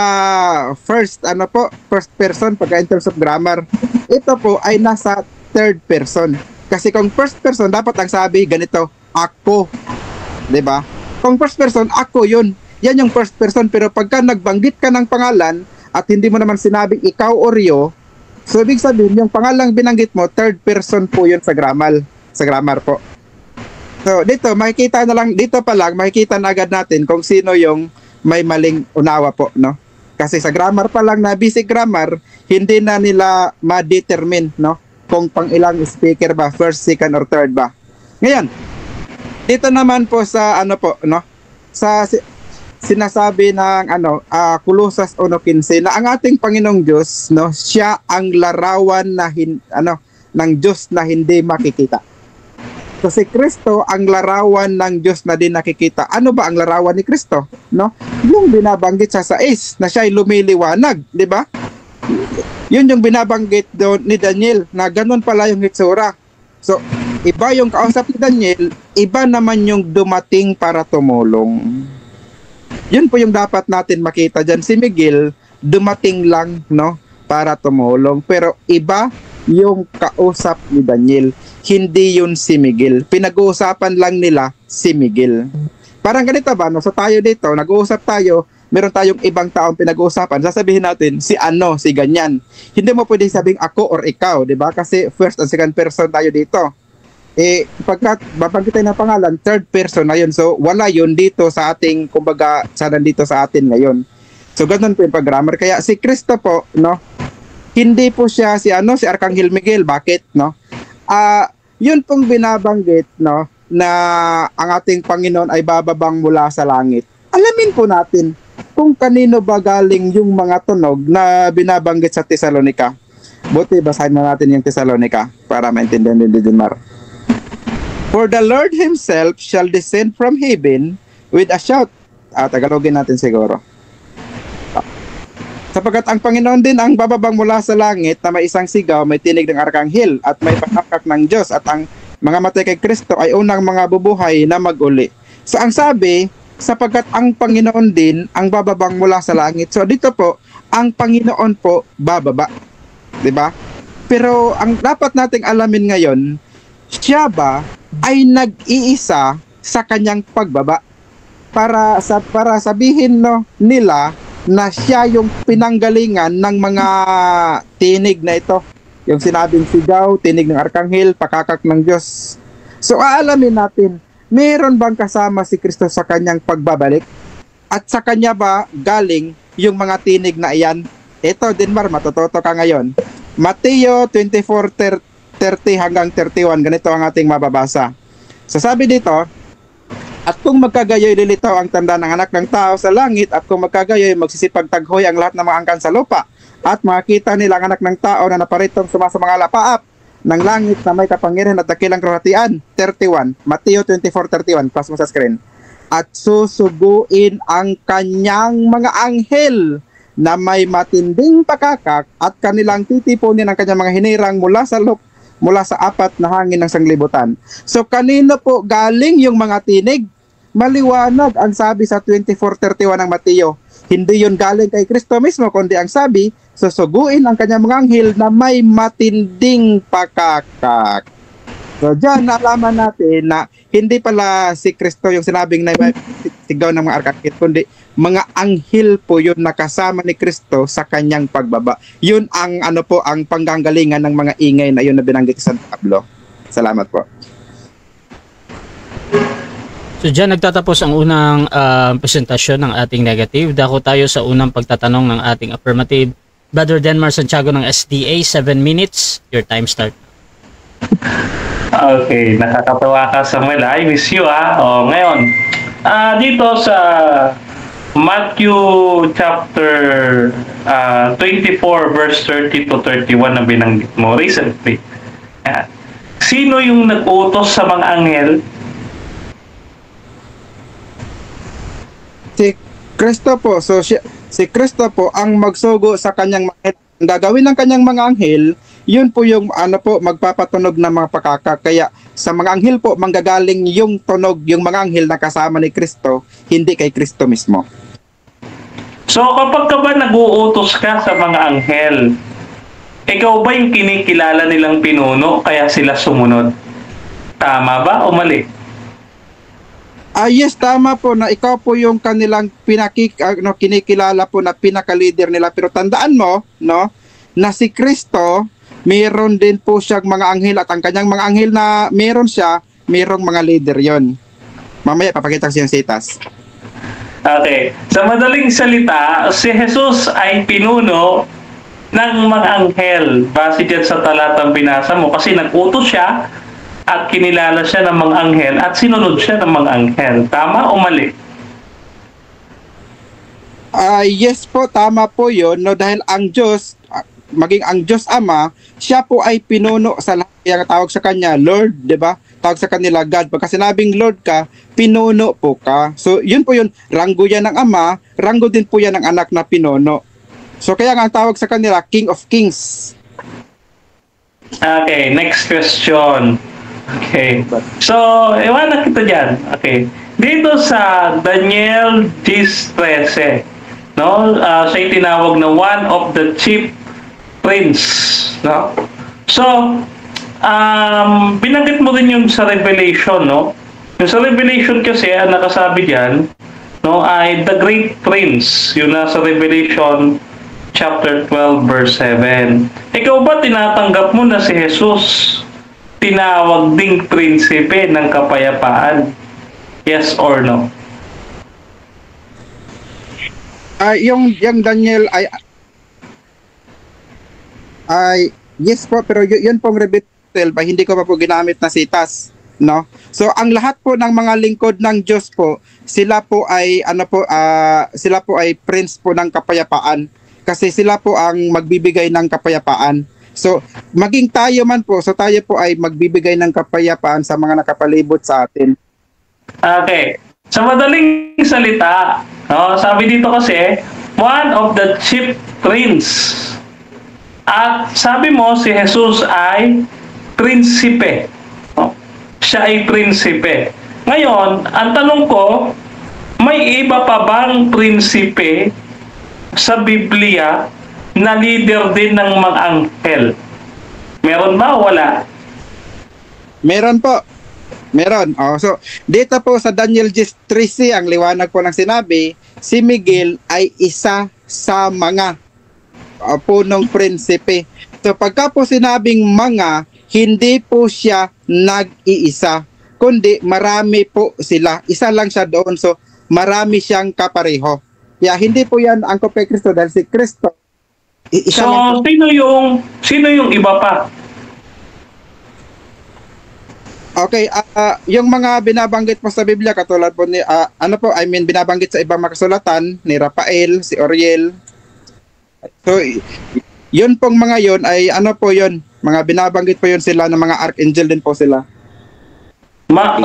first person pagka in terms of grammar. Ito po ay nasa third person. Kasi kung first person dapat ang sabi ganito, ako. 'Di ba? Kung first person, ako yun. Yan yung first person. Pero pagka nagbanggit ka ng pangalan at hindi mo naman sinabing ikaw o Rio, so ibig sabihin, yung pangalang binanggit mo, third person po yun sa grammar po. So dito, makikita na agad natin kung sino yung may maling unawa po, no? Kasi sa grammar pa lang na basic grammar, hindi na nila ma-determine, no? Kung pang ilang speaker ba, first, second, or third ba. Ngayon, dito naman po sa sinasabi ng Kolosas 1:15 na ang ating Panginoong Diyos, no, siya ang larawan na ng Diyos na hindi makikita. So si Kristo ang larawan ng Diyos na di nakikita. Ano ba ang larawan ni Kristo? No? Yung binabanggit sa 6 na siya ay lumiliwanag, di ba? Yun yung binabanggit doon ni Daniel na ganun pala yung hitsura. So iba yung kausap ni Daniel, iba naman yung dumating para tumulong. Yun po yung dapat natin makita dyan. Si Miguel, dumating lang, no, para tumulong. Pero iba yung kausap ni Daniel. Hindi yun si Miguel. Pinag-uusapan lang nila si Miguel. Parang ganito ba, no? So tayo dito, nag-uusap tayo, meron tayong ibang taong pinag-uusapan. Sasabihin natin, si ganyan. Hindi mo pwedeng sabing ako or ikaw, di ba? Kasi first and second person tayo dito. Pagkat babanggit tayo ng pangalan, third person na yun. So wala yun dito sa ating, kumbaga, sa nandito sa atin ngayon. So ganun po yung pag-grammar. Kaya si Kristo po, no, hindi po siya si Arkanghel Miguel. Bakit, no? Yun pong binabanggit, no, na ang ating Panginoon ay bababang mula sa langit. Alamin po natin kung kanino ba galing yung mga tunog na binabanggit sa Tesalonica. Buti basahin na natin yung Tesalonica para maintindihan din Mar. For the Lord Himself shall descend from heaven with a shout. Tagalogin natin siguro. Sapagkat ang Panginoon din ang bababang mula sa langit na may isang sigaw, may tinig ng arkanghel at may panakak ng Diyos at ang mga matay kay Kristo ay unang mga bubuhay na mag-uli. So ang sabi, sapagkat ang Panginoon din ang bababang mula sa langit. So dito po, ang Panginoon po bababa. 'Di ba? Pero ang dapat nating alamin ngayon, siya ba ay nag-iisa sa kanyang pagbaba para sabihin, no, nila na siya yung pinanggalingan ng mga tinig na ito. Yung sinabing sigaw, tinig ng arkanghel, pakakak ng Diyos. So aalamin natin, meron bang kasama si Kristo sa kanyang pagbabalik? At sa kanya ba galing yung mga tinig na iyan? Ito, Denmar, matututo ka ngayon. Mateo 24:30 hanggang 31, ganito ang ating mababasa. So sabi dito, at kung magkagayoy lilitaw ang tanda ng anak ng tao sa langit, at kung magkagayoy magsisipagtaghoy ang lahat ng mga angkan sa lupa, at makita nila ang anak ng tao na naparitong sumasa mga lapaap ng langit na may kapangyarihan at dakilang kaharian. 31, Mateo 24:31, pass mo sa screen. At susuguin ang kanyang mga anghel na may matinding pakakak at kanilang titipunin ang kanyang mga hinirang mula sa apat na hangin ng sanglibutan. So kanino po galing yung mga tinig? Maliwanag ang sabi sa 24:31 ng Mateo. Hindi yun galing kay Kristo mismo, kundi ang sabi, susuguin ang kanyang mga anghel na may matinding pakakak. So dyan naalaman natin na hindi pala si Kristo yung sinabing na may sigaw ng mga arkanghel, kundi mga anghel po yun nakasama ni Kristo sa kanyang pagbaba. Yun ang ang panggagalingan ng mga ingay na yun na binanggit sa Pablo. Salamat po. So dyan nagtatapos ang unang presentasyon ng ating negative. Dako tayo sa unang pagtatanong ng ating affirmative. Brother Denmar Santiago ng SDA, 7 minutes. Your time start. Okay, nakakatawa ka, Samuel. I miss you, ngayon, dito sa Matthew chapter 24 verse 30 to 31 na binanggit mo recently. Sino yung nag-utos sa mga anghel? Si Kristo po. So si Kristo po ang magsugo sa kanyang mga anghel. Ang gagawin ng kanyang mga anghel, yun po yung magpapatunog ng mga pakakak. Kaya sa mga anghel po manggagaling yung tunog, yung mga anghel na kasama ni Kristo, hindi kay Kristo mismo. So kapag ka ba nag-uutos ka sa mga anghel, ikaw ba yung kinikilala nilang pinuno kaya sila sumunod? Tama ba o mali? Yes, tama po na ikaw po yung kanilang kinikilala po na pinaka-leader nila. Pero tandaan mo, no, na si Kristo, mayroon din po siyang mga anghel at ang kanyang mga anghel na mayroon siya, mayroong mga leader yon. Mamaya papakita ko siyang status. Okay. Sa madaling salita, si Jesus ay pinuno ng mga anghel. Base dyan sa talatang binasa mo kasi nag-utos siya at kinilala siya ng mga anghel at sinunod siya ng mga anghel. Tama o mali? Yes po, tama po yun. No, dahil ang Diyos, maging ang Diyos Ama, siya po ay pinuno sa lahat. Kaya tawag sa kanya, Lord, di ba? Tawag sa kanila, God. Pagka sinabing Lord ka, pinuno po ka. So, yun po yun. Ranggo yan ng Ama, ranggo din po yan ng anak na pinuno. So, kaya nga ang tawag sa kanila, King of Kings. Okay, next question. Okay. So, iwanan kita dyan. Okay. Dito sa Daniel 10:13, no? Siya tinawag na one of the chief prince, no? So, binanggit mo din yung sa Revelation, no? Yung sa Revelation kasi, ang nakasabi dyan, no, ay the great prince, yung nasa Revelation chapter 12 verse 7. Ikaw ba tinatanggap mo na si Jesus tinawag ding prinsipe ng kapayapaan? Yes or no? Yung Daniel ay yes po, pero yun pong Revital ba hindi ko pa po ginamit na sitas, no? So ang lahat po ng mga lingkod ng Diyos po, sila po ay sila po ay prince po ng kapayapaan kasi sila po ang magbibigay ng kapayapaan. So maging tayo man po, so tayo po ay magbibigay ng kapayapaan sa mga nakapalibot sa atin. Okay. Sa madaling salita, no, sabi dito kasi, one of the chief prince. At sabi mo, si Jesus ay prinsipe. No? Siya ay prinsipe. Ngayon, ang tanong ko, may iba pa bang prinsipe sa Biblia na leader din ng mga anghel? Meron ba o wala? Meron po. Meron. So, dito po sa Daniel 10:13, ang liwanag po ng sinabi, si Miguel ay isa sa mga punong prinsipe. So, pagka po sinabing mga, hindi po siya nag-iisa, kundi marami po sila. Isa lang siya doon. So, marami siyang kapareho. Kaya hindi po yan angkop kay Kristo dahil si Kristo isa so, sino yung iba pa? Okay, yung mga binabanggit po sa Biblia katulad po ni binabanggit sa ibang mga kasulatan ni Rafael, si Oriel. So yun pong mga yun ay mga binabanggit po yun sila ng mga archangel din po sila.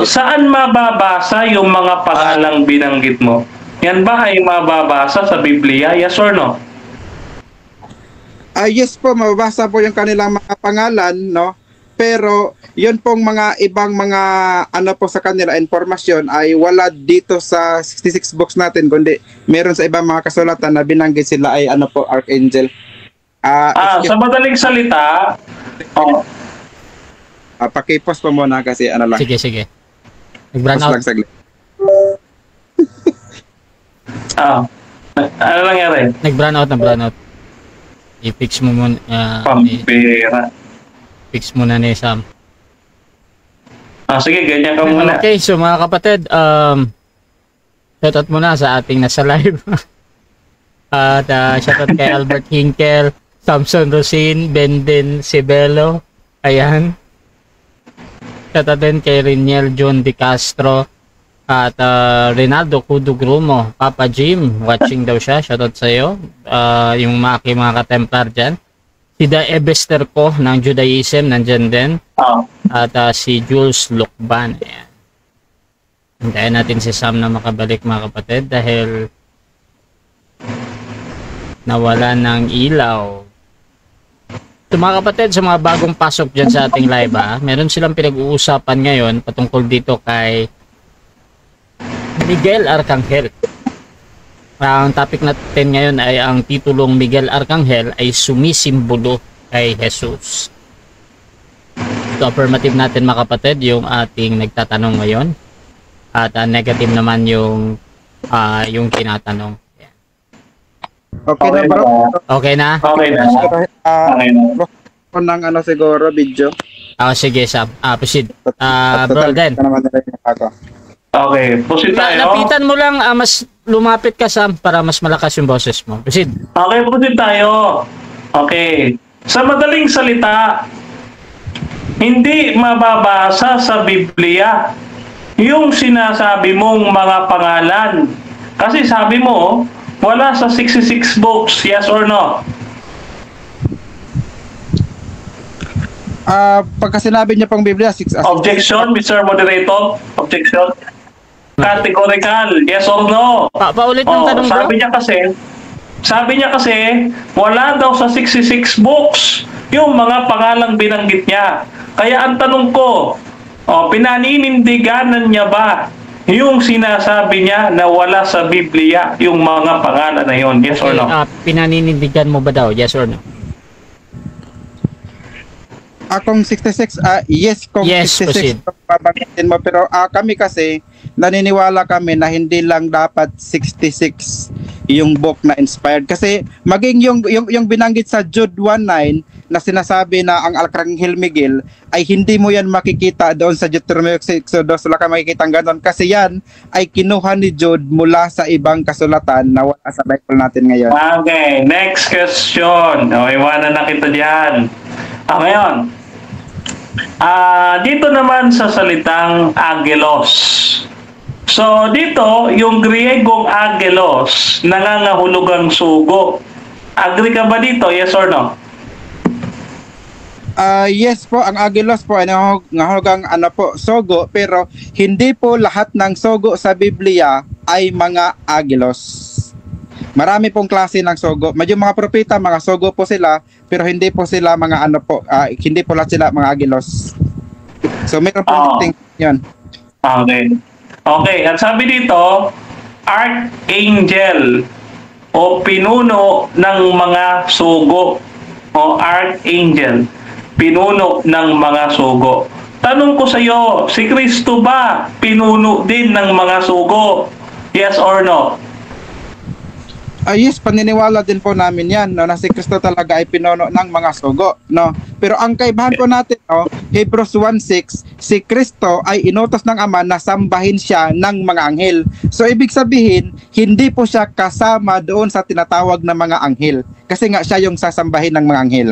Saan mababasa yung mga pangalang binanggit mo? Yan ba ay mababasa sa Biblia? Yes or no? Yes po, mababasa po yung kanilang mga pangalan, no? Pero yun pong mga ibang mga po sa kanila informasyon ay wala dito sa 66 books natin, kundi meron sa ibang mga kasulatan na binanggit sila ay archangel. Sa madaling salita, paki-post po muna kasi lang. Sige. Nag-brown out. Ano nangyari? Nag-brown out. I-fix mo muna. Pampira. Fix muna ni Sam. Sige, ganyan ka muna. Okay, so mga kapatid, shoutout muna sa ating nasa live. At shoutout kay Albert Hinkel, Samson Rosin, Benden Sibelo. Ayan. Shoutout din kay Riniel John De Castro. At Rinaldo Cudugrumo, Papa Jim, watching daw siya. Shoutout sa iyo. Yung mga katemplar dyan. Si Da Ebester ko ng Judaism, nandyan din. At si Jules Lukban. Ayan. Hintayin natin si Sam na makabalik mga kapatid dahil nawala ng ilaw. So mga kapatid, sa mga bagong pasok dyan sa ating live, meron silang pinag-uusapan ngayon patungkol dito kay Miguel Arcangel. Ang topic natin ngayon ay ang titulong Miguel Arcangel ay sumisimbolo kay Jesus. So affirmative natin mga kapatid yung ating nagtatanong ngayon. At negative naman yung tinatanong. Okay na bro? Okay na? Okay na. Ng siguro video. Sige Sam. Proceed. Bro Den. Okay, proceed tayo. Lapitan mo lang, mas lumapit ka Sam para mas malakas yung boses mo. Proceed. Okay, proceed tayo. Okay. Sa madaling salita, hindi mababasa sa Biblia yung sinasabi mong mga pangalan. Kasi sabi mo, wala sa 66 books, yes or no? Pagka sinabi niya pang Biblia, 6 Objection, Mr. Moderator? Objection? Categorical, yes or no? Paulit ng tanong, bro. Sabi niya kasi, wala daw sa 66 books yung mga pangalang binanggit niya. Kaya ang tanong ko, pinaninindiganan niya ba yung sinasabi niya na wala sa Biblia yung mga pangalan na yun? Yes or no? Pinaninindigan mo ba daw? Yes or no? Akong 66, yes, kung Yes, 66 babanggitin mo. Pero kami kasi, naniniwala kami na hindi lang dapat 66 yung book na inspired. Kasi maging yung binanggit sa Jude 1:9 na sinasabi na ang Arkanghel Miguel ay hindi mo yan makikita doon sa Deuteronomy 6:2. Wala ka makikita ganon. Kasi yan ay kinuha ni Jude mula sa ibang kasulatan na wala sa Bible natin ngayon. Okay, next question. Iwanan na kita dyan. Ngayon, dito naman sa salitang angelos. So, dito, yung Griegong angelos, nangangahulugang sugo. Agree ka ba dito? Yes or no? Yes po, ang angelos po ay nangahulugang sogo, pero hindi po lahat ng sogo sa Biblia ay mga angelos. Marami pong klase ng sogo. Medyo mga propeta, mga sogo po sila, pero hindi po sila mga hindi po lahat sila mga angelos. So meron po yun. Okay, at sabi dito, archangel o pinuno ng mga sugo. Archangel, pinuno ng mga sugo. Tanong ko sa iyo, si Kristo ba pinuno din ng mga sugo? Yes or no? Yes, paniniwala din po namin yan, no, na si Kristo talaga ay pinuno ng mga sugo, no. Pero ang kaibahan po natin, no, Hebrews 1:6, si Kristo ay inutos ng Ama na sambahin siya ng mga anghel. So ibig sabihin, hindi po siya kasama doon sa tinatawag na mga anghel, kasi nga siya yung sasambahin ng mga anghel.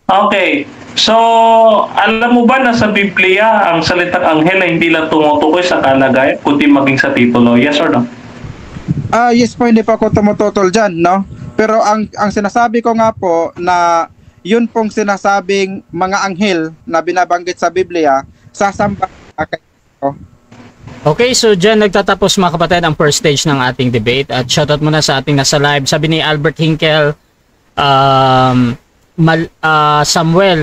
Okay. So, alam mo ba na sa Biblia ang salitang anghel ay hindi lang tumutukoy sa kalagayan, kundi maging sa titulo? Yes or no? Yes po, hindi pa ako tumututol dyan, no? Pero ang sinasabi ko nga po na yun pong sinasabing mga anghel na binabanggit sa Biblia, sasamba kay Kristo. Okay, so dyan nagtatapos mga kapatid ang first stage ng ating debate. At shoutout muna sa ating nasa live. Sabi ni Albert Hinkel, Samuel,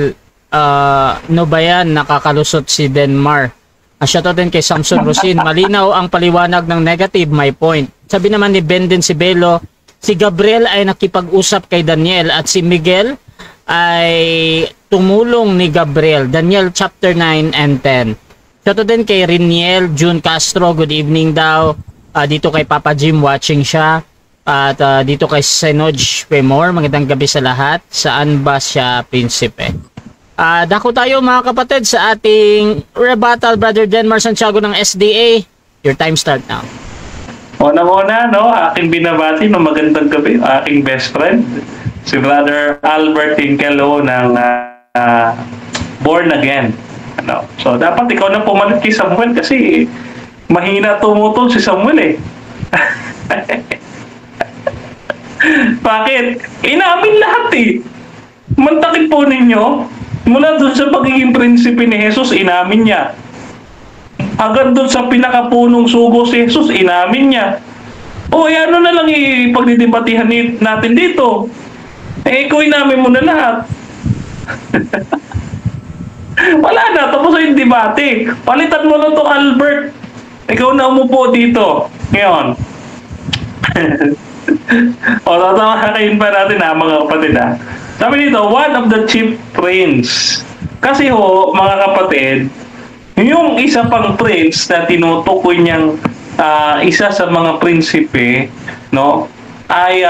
no ba yan, nakakalusot si Denmar. Shoutout din kay Samson Rosin. Malinaw ang paliwanag ng negative, my point. Sabi naman ni Benden Sibelo, si Gabriel ay nakipag-usap kay Daniel at si Miguel ay tumulong ni Gabriel. Daniel chapter 9 and 10. Shoutout din kay Riniel June Castro, good evening daw. Dito kay Papa Jim, watching siya. At dito kay Senoj Pemor, magandang gabi sa lahat. Saan ba siya, Prinsipe? Dako tayo mga kapatid sa ating rebuttal, Brother Denmar Santiago ng SDA. Your time start now. Una-una, no, aking binabati ng magandang gabi, aking best friend, si Brother Albert Hinkelo ng Born Again. So, dapat ikaw na pumalit kay Samuel kasi mahina tumutol si Samuel eh. Bakit? Inamin lahat eh. Mantakit po ninyo, mula doon sa pagiging prinsipe ni Jesus, inamin niya. Hanggang doon sa pinakapunong sugo si Jesus, inamin niya. Ano na lang ipagdidebatihan natin dito? Ikaw inamin mo na lahat. Wala na, tapos yung debate. Palitan mo na to, Albert. Ikaw na umupo dito. Ngayon. Tatawakain pa natin mga kapatid Sabi dito, one of the chief prince. Kasi mga kapatid, yung isa pang prince na tinutukoy niyang isa sa mga prinsipe, no, ay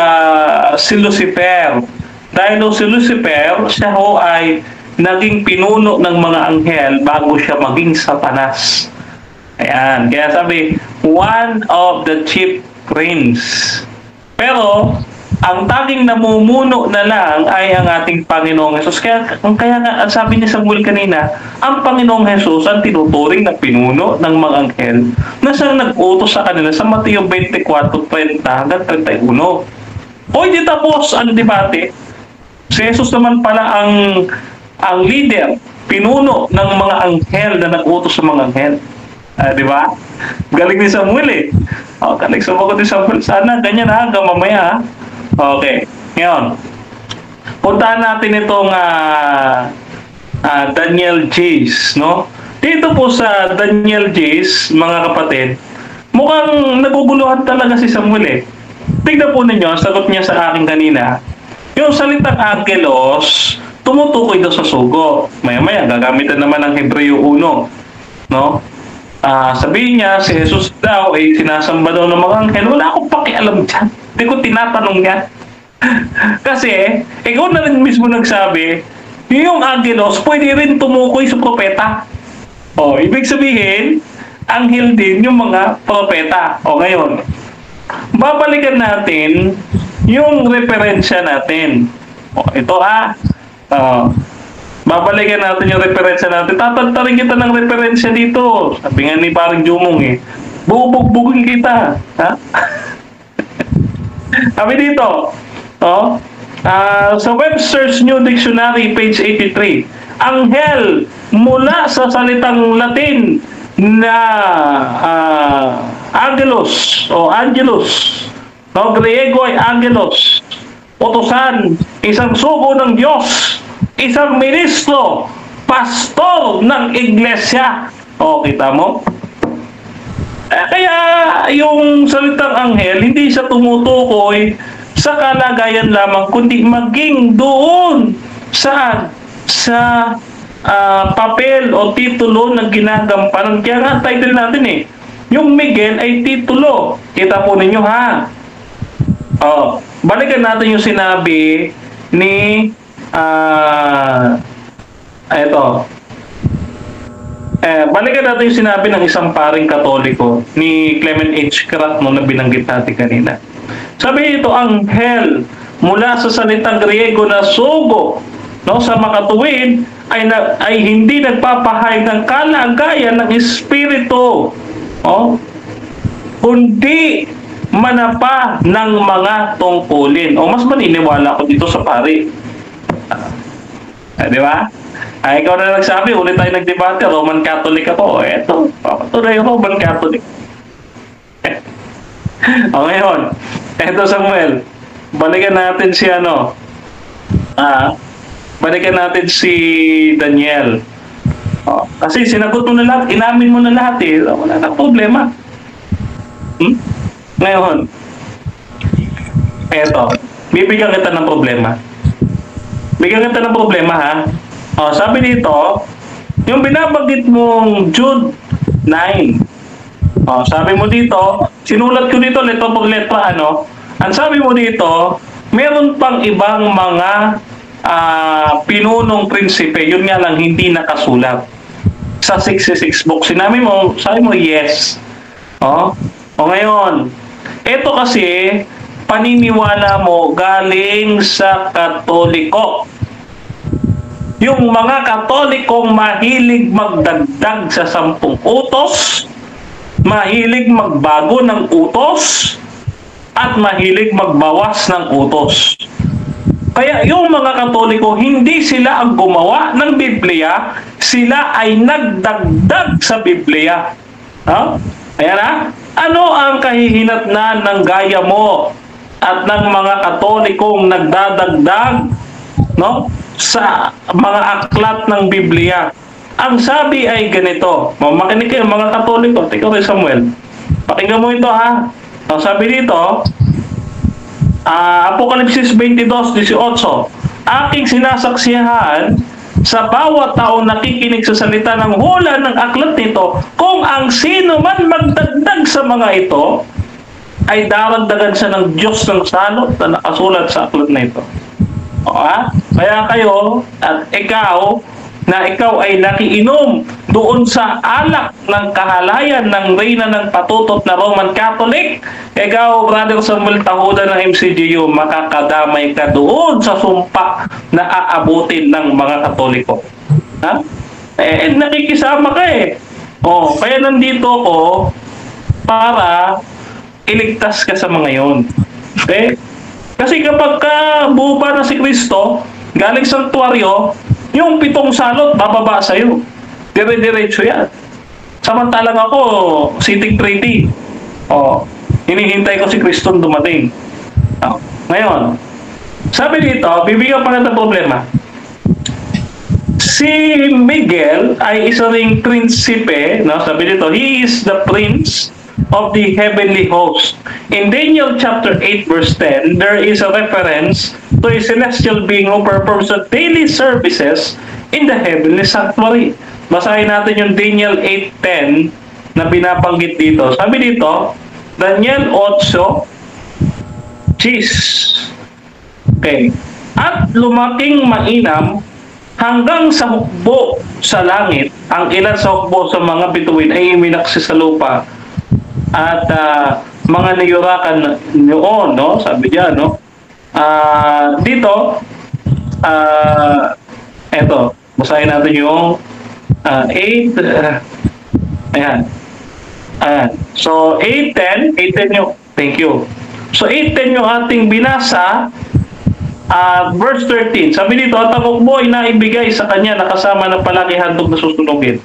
si Lucifer. Dahil si Lucifer, siya ay naging pinuno ng mga anghel bago siya maging Satanas. Ayan, kaya sabi, one of the chief prince. Pero, ang tanging namumuno na lang ay ang ating Panginoong Hesus. Kaya nga, ang sabi ni Samuel kanina, ang Panginoong Hesus ang tinuturing na pinuno ng mga anghel na siyang nag-utos sa kanila sa Mateo 24:30 hanggang 31. O hindi tapos ang debate. Si Jesus naman pala ang leader, pinuno ng mga anghel na nag-utos sa mga anghel. Di ba? Galing ni Samuel eh. Galing sumagot ni Samuel. Sana ganyan hanggang mamaya. Okay. Ngayon, puntahan natin itong Daniel Jays, no? Dito po sa Daniel Jays, mga kapatid, mukhang naguguluhan talaga si Samuel eh. Tignan po ninyo, sagot niya sa akin kanina, yung salitang angelos, tumutukoy daw sa sugo. Maya-maya, gagamitan naman ng Hebreo 1, no? Sabihin niya, si Jesus daw ay sinasamba daw ng mga anghel. Wala akong pakialam dyan. Hindi ko tinatanong yan. Kasi, ikaw na rin mismo nagsabi, yung angelos pwede rin tumukoy sa propeta. Ibig sabihin, anghel din yung mga propeta. Ngayon, babalikan natin yung referensya natin. Ito babalikan natin yung referensya natin. Tatantarin kita ng referensya dito. Sabi nga ni parang Jumong bubugbugin kita. Ha? Sabi dito, sa Webster's New Dictionary, page 83, anghel mula sa salitang Latin na angelos o angelus, Griego ay angelos, utusan, isang sugo ng Diyos, isang ministro, pastor ng iglesia. Kita mo? Kaya yung salitang anghel, hindi siya tumutukoy sa kalagayan lamang, kundi maging doon sa papel o titulo na ginagampanan. Kaya nga title natin yung Miguel ay titulo. Kita po ninyo ha. Balikan natin yung sinabi ni balikan natin yung sinabi ng isang paring Katoliko ni Clement H. Crack na binanggit natin kanina. Sabi ito, anghel mula sa salitang Griego na sugo, sa makatuwid ay hindi nagpapahayag ng kalagayan ng espiritu, kundi manapa ng mga tungkulin. Mas maniniwala ko dito sa pari. Di ba? Ikaw na nagsabi, ulit tayo nagdebate, Roman Catholic ako. Eto, papatunay Roman Catholic. Ngayon, eto Samuel, balikan natin si balikan natin si Daniel. Kasi sinagot mo na lahat, inamin mo na lahat wala na problema. Ngayon, eto, bibigyan kita ng problema. Bigyan kita ng problema ha. Sabi dito, yung binabanggit mong Jude 9. Sabi mo dito, sinulat ko dito letra por letra ang sabi mo dito, meron pang ibang mga pinunong prinsipe, yun nga lang hindi nakasulat sa 66 book. Sabi mo yes. Ngayon, ito kasi paniniwala mo galing sa Katoliko. Yung mga Katolikong mahilig magdagdag sa 10 utos, mahilig magbago ng utos, at mahilig magbawas ng utos. Kaya yung mga Katoliko, hindi sila ang gumawa ng Biblia, sila ay nagdagdag sa Biblia. Ayan na. Ano ang kahihinatnan ng gaya mo at ng mga Katolikong nagdadagdag sa mga aklat ng Biblia? Ang sabi ay ganito. Makinig kayo mga Katoliko. Tingnan ko Samuel. Pakinggan mo ito ha. Ang sabi dito, Apokalipsis 22:18, aking sinasaksihan sa bawat taong nakikinig sa salita ng hula ng aklat nito, kung ang sino man magdagdag sa mga ito, ay daragdagan siya ng Diyos ng salot na nakasulat sa aklat na ito. Kaya kayo at ikaw, na ikaw ay nakiinom doon sa alak ng kahalayan ng reyna ng patutot na Roman Catholic, ikaw, Brother Samuel Tahuda ng MCGU, makakadamay ka doon sa sumpa na aabutin ng mga Katoliko. Ha? Nakikisama ka eh. Kaya nandito ako para iligtas ka sa mga yon. Okay? Kasi kapag buo pa na si Kristo, galing sanktuaryo, yung 7 salot, bababa sa'yo. Dire-diretso yan. Samantalang ako, sitting pretty. Hinihintay ko si Kristo dumating. Ngayon, sabi dito, bibigyan pa ng problema. Si Miguel ay isa ring prinsipe, no? Sabi dito, he is the prince of the heavenly host. In Daniel chapter 8 verse 10, there is a reference to a celestial being who performs the daily services in the heavenly sanctuary. Basahin natin yung Daniel 8:10 na binabanggit dito. Sabi dito, Daniel 8:10. Okay. At lumaking mainam hanggang sa hukbo sa langit, ang ilan sa hukbo sa mga bituin ay iminaksi sa lupa. At mga niyurakan noon, no? Sabi diyan, no? Dito, eto, basahin natin yung 8, ayan. So, 8:10 yung, thank you. So, 8:10 yung ating binasa, verse 13. Sabi dito, at ang hukbo ay naibigay sa kanya na kasama ng palaki handog na susunugin.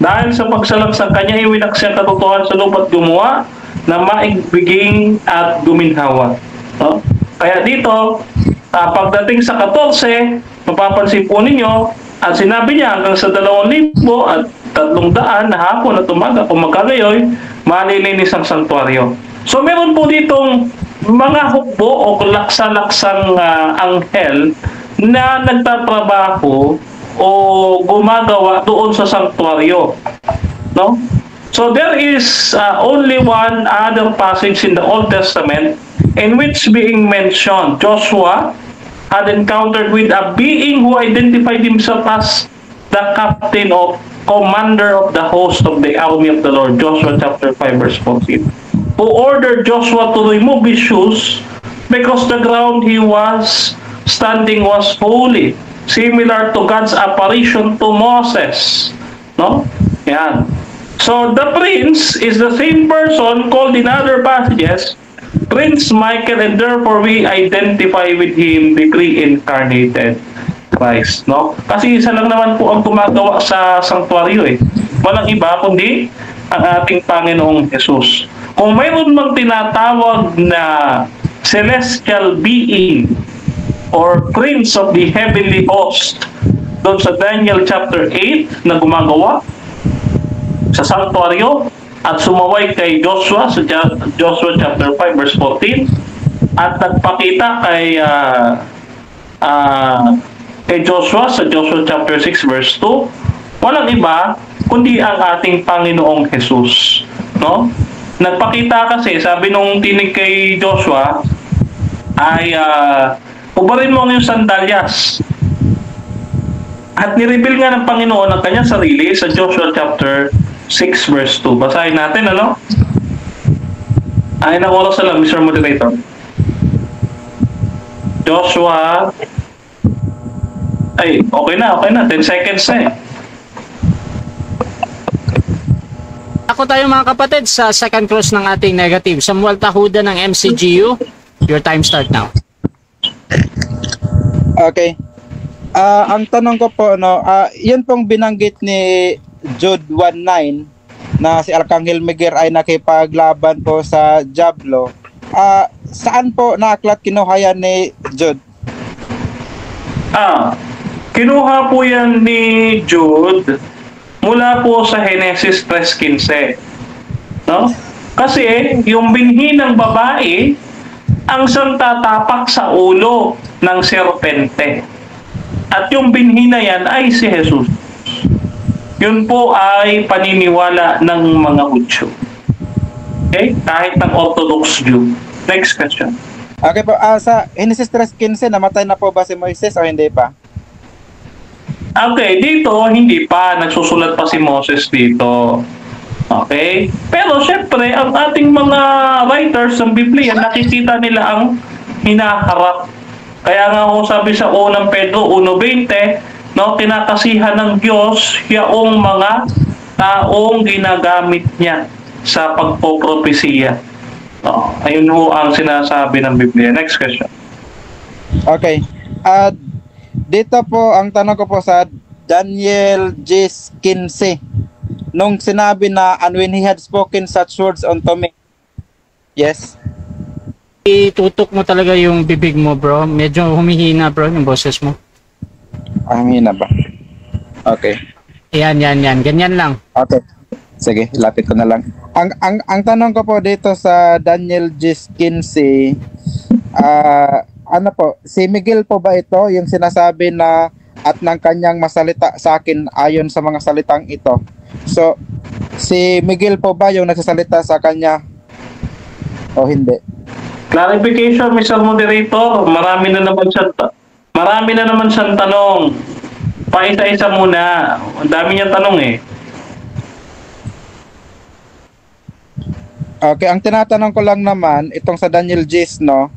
Dahil sa pagsalak sa kanya, iwinaksi ang katotohanan sa lupa at gumawa na maigbiging at guminhawa. No? Kaya dito, pagdating sa 14, mapapansin po ninyo, at sinabi niya hanggang sa 2,000 at 300 na hapon at umaga, kung magkagayoy, malilinis ang sanktuaryo. So meron po ditong mga hukbo o laksa-laksang anghel na nagtatrabaho o gumagawa doon sa sanktuaryo. No? So there is only one other passage in the Old Testament in which being mentioned, Joshua had encountered with a being who identified himself as the captain of commander of the host of the army of the Lord, Joshua chapter 5 verse 14, who ordered Joshua to remove his shoes because the ground he was standing was holy, similar to God's apparition to Moses. No? Yan. So the prince is the same person called in other passages Prince Michael, and therefore we identify with him the pre-incarnated Christ, no? Kasi isa lang naman po ang gumagawa sa sanktuaryo eh. Walang iba kundi ang ating Panginoong Jesus. Kung mayroon mang tinatawag na celestial being or prince of the heavenly host doon sa Daniel chapter 8 na gumagawa sa sanktuaryo at sumaway kay Joshua sa Joshua chapter 5 verse 14 at nagpakita kay Joshua sa Joshua chapter 6 verse 2, walang iba kundi ang ating Panginoong Jesus, no? Nagpakita kasi, sabi nung tinig kay Joshua ay ubarin mo yung sandalyas. At nireveal nga ng Panginoon ang kanyang sarili sa Joshua chapter 6 verse 2. Basahin natin, ano? Ay, ng oras na lang, Mr. Moderator. Joshua. Ay, okay na. 10 seconds na eh. Ako tayo mga kapatid sa second cross ng ating negative. Samuel Tahuda ng MCGU. Your time start now. Okay. Ang tanong ko po, no, yun pong binanggit ni Jude 1:9 na si Arkanghel Miguel ay nakipaglaban po sa Diablo. Saan po naaklat kinuha yan ni Jude? Kinuha po yan ni Jude mula po sa Genesis 3:15. No? Kasi yung binhi ng babae ang siyang tatapak sa ulo ng serpente. At yung binhi na yan ay si Jesus. Yun po ay paniniwala ng mga Hudyo. Okay? Kahit ng Orthodox Jew. Next question. Okay po, sa Genesis 3:15, namatay na po ba si Moises o hindi pa? Okay, dito hindi pa nagsusulat pa si Moses dito. Okay? Pero syempre, ang ating mga writers ng Biblia, nakikita nila ang hinaharap. Kaya nga ho sabi sa unang Pedro 1:20, no, kinakasihan ng Diyos yaong mga taong ginagamit niya sa pagpopropesiya. No, ayun ho ang sinasabi ng Biblia. Next question. Okay. Dito po, ang tanong ko po sa Daniel G:15. Nung sinabi na, and when he had spoken such words unto me. Yes? Itutok mo talaga yung bibig mo, bro. Medyo humihina, bro, yung boses mo. Hina ba? Okay. Yan. Ganyan lang. Okay. Sige, lapit ko na lang. Ang tanong ko po dito sa Daniel G:15, ano po, si Miguel po ba ito yung sinasabi na at ng kanyang masalita sa akin ayon sa mga salitang ito? So, si Miguel po ba yung nagsasalita sa kanya o hindi? Clarification, Mr. Moderator. Marami na naman siyang tanong. Paisa-isa muna. Ang dami niyang tanong eh. Okay, ang tinatanong ko lang naman, itong sa Daniel Gis, no?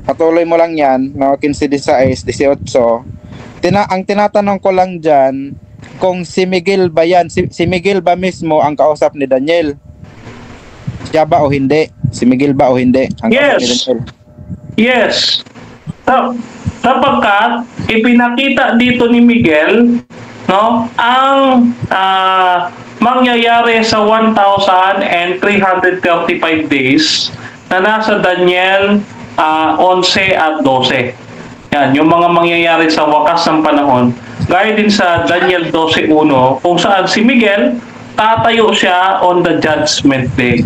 Patuloy mo lang yan, no? 15, 16, 18. Ang tinatanong ko lang dyan, kung si Miguel ba yan, si Miguel ba mismo ang kausap ni Daniel? Siya ba o hindi? Si Miguel ba o hindi? Ang kausap ni Daniel? Yes. Sapagkat ipinakita dito ni Miguel, no, ang mangyayari sa 1,335 days na nasa Daniel 11 at 12. Yan, yung mga mangyayari sa wakas ng panahon. Gaya din sa Daniel 12:1, kung saan si Miguel tatayo siya on the judgment day.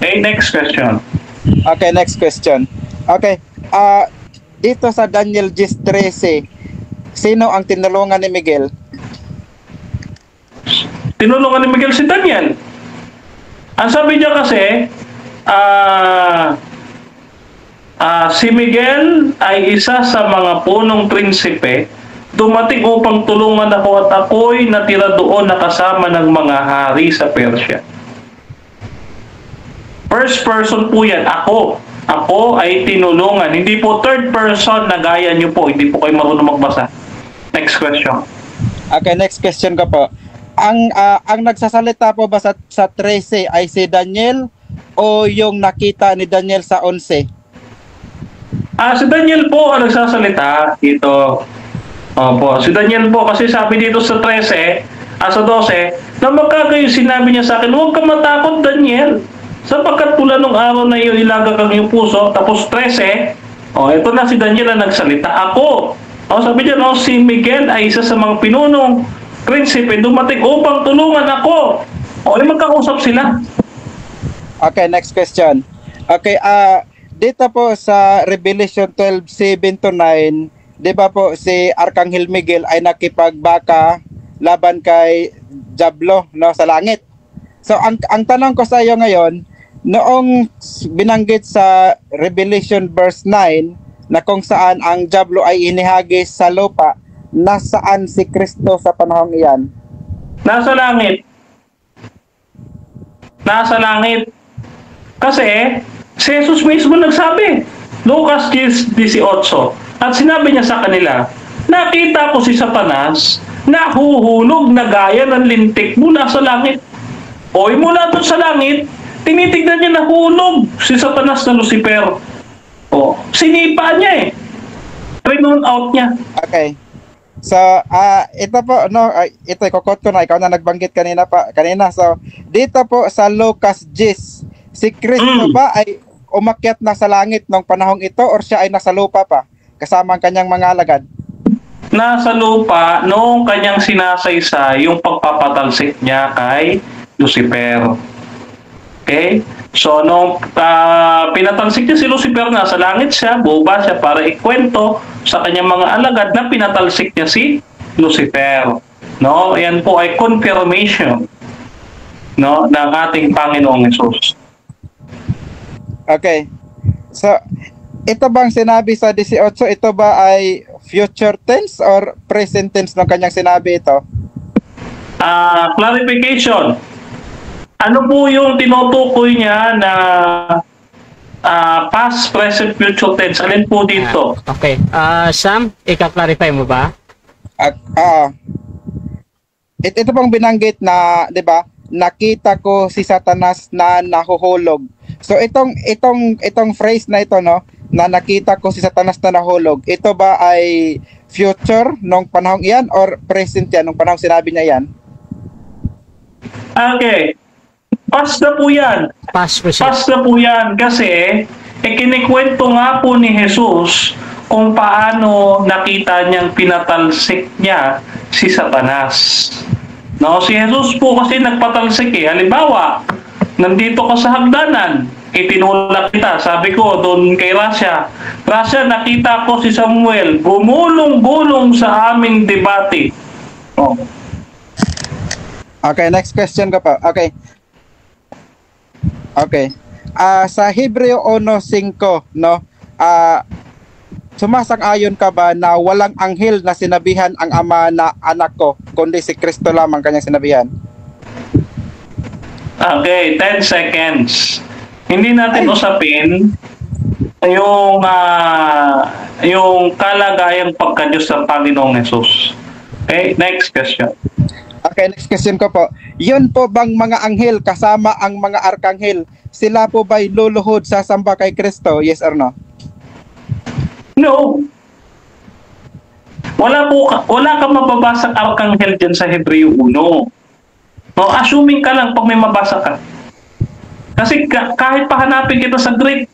Okay, next question. Okay, next question. Okay, dito sa Daniel 10:13, sino ang tinulungan ni Miguel? Tinulungan ni Miguel si Daniel. Ang sabi niya kasi, si Miguel ay isa sa mga punong prinsipe, dumating upang tulungan ako at ako'y natira doon nakasama ng mga hari sa Persia. First person po yan, ako. Ako ay tinulungan. Hindi po third person na gaya nyo po. Hindi po kayo marunong magbasa. Next question. Okay, next question ko po. Ang nagsasalita po ba sa 13 ay si Daniel o yung nakita ni Daniel sa 11? Si Daniel po ang nagsasalita dito. Opo, si Daniel po kasi sabi dito sa 13, sa 12, na magkagayon sinabi niya sa akin, huwag ka matakot Daniel, sapagkat mula nung araw na iyo ilagak ang iyong puso. Tapos 13, ito na si Daniel ang nagsalita. Ako, sabi niya, si Miguel ay isa sa mga pinunong prinsipe, dumating upang tulungan ako. Magkausap sila. Okay, next question. Okay, dito po sa Revelation 12:7-9, di ba po si Arkanghel Miguel ay nakipagbaka laban kay Diablo, no, sa langit. So ang tanong ko sa iyo ngayon, noong binanggit sa Revelation verse 9 na kung saan ang Diablo ay inihagis sa lupa, nasaan si Kristo sa panahong iyan? Nasa langit. Nasa langit. Kasi si Jesus mismo nagsabi, Lucas 10:18, at sinabi niya sa kanila, nakita ko si Satanas nahuhulog na gaya ng lintik mula sa langit. Mula doon sa langit, tinitignan niya nahulog si Satanas na Lucifer. Sinipa niya eh. Renown out niya. Okay. So, ito po, no, ito, ikukot ko na, ikaw na nagbanggit kanina. So, dito po sa Lucas 10, si Kristo ba ay umakyat na sa langit nung panahong ito or siya ay nasa lupa pa kasama ang kanyang mga alagad? Nasa lupa noong kanyang sinasaysa yung pagpapatalsik niya kay Lucifer. Okay? So, nung pinatalsik niya si Lucifer, nasa langit siya, buba siya para ikwento sa kanyang mga alagad na pinatalsik niya si Lucifer. No? Yan po ay confirmation, no, ng ating Panginoong Hesus. Okay. So, ito bang sinabi sa 18, ito ba ay future tense or present tense ng kanyang sinabi ito? Clarification. Ano po yung tinutukoy niya na past, present, future tense? Alin po dito? Okay. Sam, ika-clarify mo ba? Ito pong binanggit na, 'di ba? Nakita ko si Satanas na nahuhulog. So itong phrase na ito, no, na nakita ko si Satanas na nahulog, ito ba ay future nung panahong iyan or present yan nung panahong sinabi niya yan? Okay. Past na po yan. Past, present. Past na po yan kasi kinikwento nga po ni Jesus kung paano nakita niyang pinatalsik niya si Satanas. No, si Jesus po kasi nagpatalsik eh. Halimbawa, nandito ka sa hagdanan, itinulak kita. Sabi ko doon kay Rasha, nakita ko si Samuel gumulong-gulong sa aming debate. Oh. Okay, next question ko pa. Okay. Sa Hebreo 1:5, no? Sumasang-ayon ka ba na walang anghel na sinabihan ang ama na anak ko, kundi si Kristo lamang kanyang sinabihan? Okay, 10 seconds. Hindi natin usapin yung kalagayang pagka-Diyos ng Panginoong Hesus. Okay, next question. Okay, next question ko po. Yun po bang mga anghel kasama ang mga arkanghel, sila po ba'y luluhod sa samba kay Kristo? Yes or no? No. Wala kang mababasang arkanghel dyan sa Hebreo 1. No, assuming ka lang pag may mabasa ka. Kasi kahit pahanapin kita sa Greek,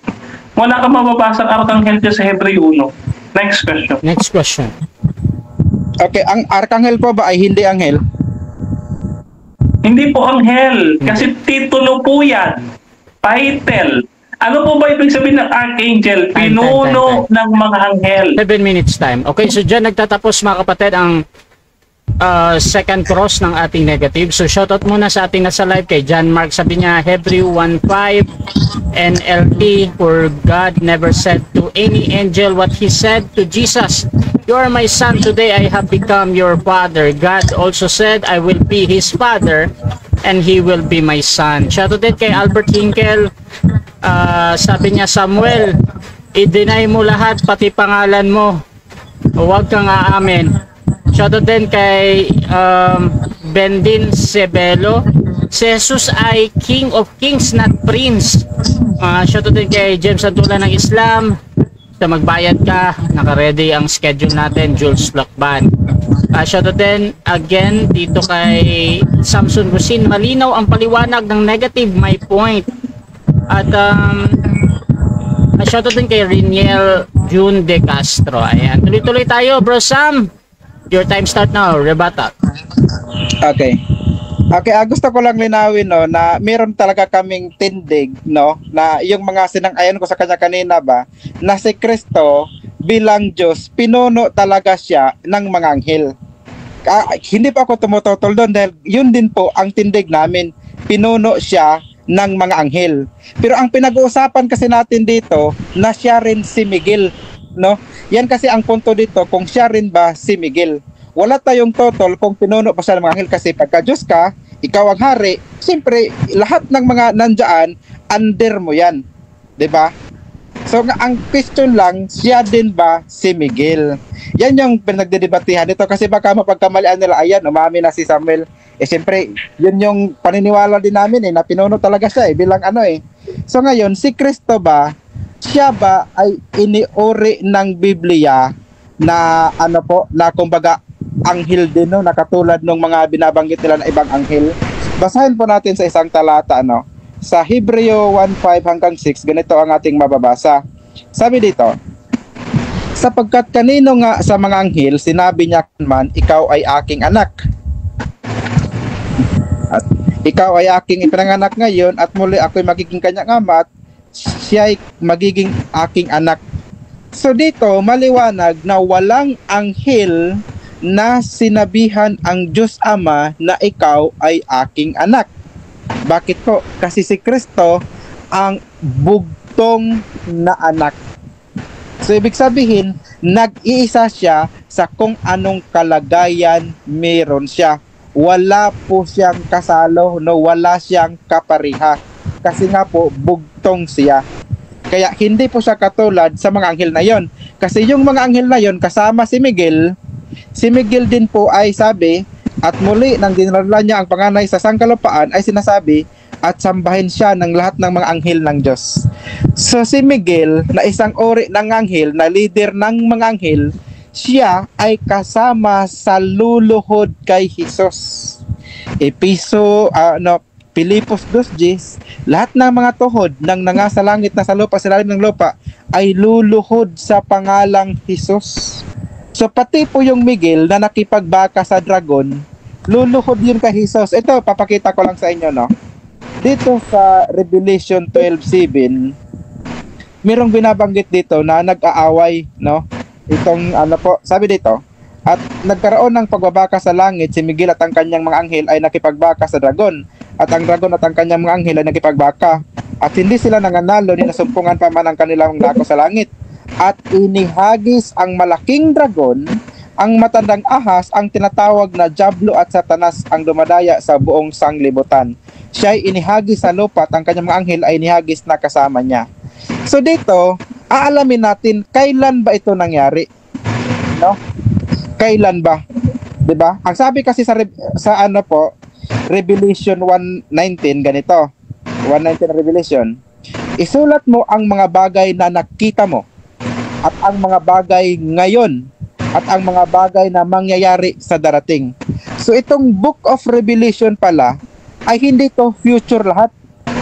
wala kang mababasang arkanghel dyan sa Hebreo 1. Next question. Next question. Okay, ang arkanghel po ba ay hindi anghel? Hindi po anghel, kasi titulo po yan. Title. Ano po ba ibig sabihin ng archangel? Pinuno ng mga anghel. 7 minutes time. Okay, so dyan nagtatapos mga kapatid ang second cross ng ating negative. So shoutout muna sa ating nasa live kay John Mark. Sabi niya, Hebreo 1:5 NLT, for God never said to any angel what He said to Jesus. You are my son, today I have become your father. God also said, I will be His father and He will be my son. Shoutout din kay Albert Hinkel. Sabi niya, Samuel, i-deny mo lahat, pati pangalan mo. Huwag kang aamin. Shoutout din kay Bendin Sebelo. Si Jesus ay King of Kings, not Prince. Shoutout din kay James Antula ng Islam. Sa magbayad ka, naka-ready ang schedule natin, Jules Lakban. Shoutout din again dito kay Samson Rusin. Malinaw ang paliwanag ng negative, my point. At shoutout din kay Riniel June De Castro. Ayan, tuloy-tuloy tayo, bro Sam. Your time start now, rebata. Okay, gusto ko lang linawin, no, na meron talaga kaming tindig, no, na yung mga sinang-ayon ko sa kanya kanina ba, na si Kristo bilang Diyos, pinuno talaga siya ng mga anghel. Hindi pa ako tumututol doon dahil yun din po ang tindig namin, pinuno siya ng mga anghel. Pero ang pinag-uusapan kasi natin dito, na siya rin si Miguel, no? Yan kasi ang punto dito, kung siya rin ba si Miguel. Wala tayong total kung pinuno pa siya ng mga anghel, kasi pagka Diyos ka, ikaw ang hari, siyempre lahat ng mga nandyan, under mo yan, 'di ba? So ang question lang, siya din ba si Miguel? Yan yung pinagdedebatehan dito, kasi baka mapagkamalian nila, ayan, umami na si Samuel. Siyempre, yun yung paniniwala din namin na pinuno talaga siya bilang ano So ngayon, si Kristo ba, siya ba ay iniuri ng Biblia na na kumbaga anghel din, no, na katulad ng mga binabanggit nila na ibang anghel? Basahin po natin sa isang talata, sa Hebreo 1:5 hanggang 6, ganito ang ating mababasa. Sabi dito, sapagkat kanino nga sa mga anghel sinabi niya man, ikaw ay aking anak. At ikaw ay aking ipinanganak ngayon, at muli ako'y magiging kanyang ama, at siya ay magiging aking anak. So dito, maliwanag na walang anghel na sinabihan ang Diyos Ama na ikaw ay aking anak. Bakit po? Kasi si Kristo ang bugtong na anak. So ibig sabihin, nag-iisa siya sa kung anong kalagayan meron siya. Wala po siyang kasalo, no, wala siyang kapariha. Kasi nga po, bugtong siya. Kaya hindi po siya katulad sa mga anghel na yon. Kasi yung mga anghel na yon kasama si Miguel din po ay sabi, at muli nang dinala niya ang panganay sa sangkalupaan ay sinasabi, at sambahin siya ng lahat ng mga anghel ng Diyos. So si Miguel, na isang uri ng anghel, na leader ng mga anghel, siya ay kasama sa luluhod kay Jesus. Pilipos 2:10, lahat ng mga tuhod ng nangasa langit na sa lupa, sa ilalim ng lupa, ay luluhod sa pangalang Jesus. So pati po yung Miguel na nakipagbaka sa dragon, luluhod yun kay Jesus. Ito, papakita ko lang sa inyo, no? Dito sa Revelation 12:7, merong binabanggit dito na nag-aaway, no? Itong sabi dito, at nagkaroon ng pagbabaka sa langit, si Miguel at ang kanyang mga anghel ay nakipagbaka sa dragon, at ang dragon at ang kanyang mga anghel ay nakipagbaka, at hindi sila nanganalo ni nasumpungan pa man ang kanilang dako sa langit, at inihagis ang malaking dragon, ang matandang ahas, ang tinatawag na Diablo at Satanas, ang dumadaya sa buong sanglibutan. Siya ay inihagis sa lupa at ang kanyang mga anghel ay inihagis na kasama niya. So dito, aalamin natin kailan ba ito nangyari, no? Kailan ba? 'Di ba? Ang sabi kasi sa Revelation 1:19 ganito. 1:19 na Revelation. Isulat mo ang mga bagay na nakita mo, at ang mga bagay ngayon, at ang mga bagay na mangyayari sa darating. So itong Book of Revelation pala ay hindi to future lahat,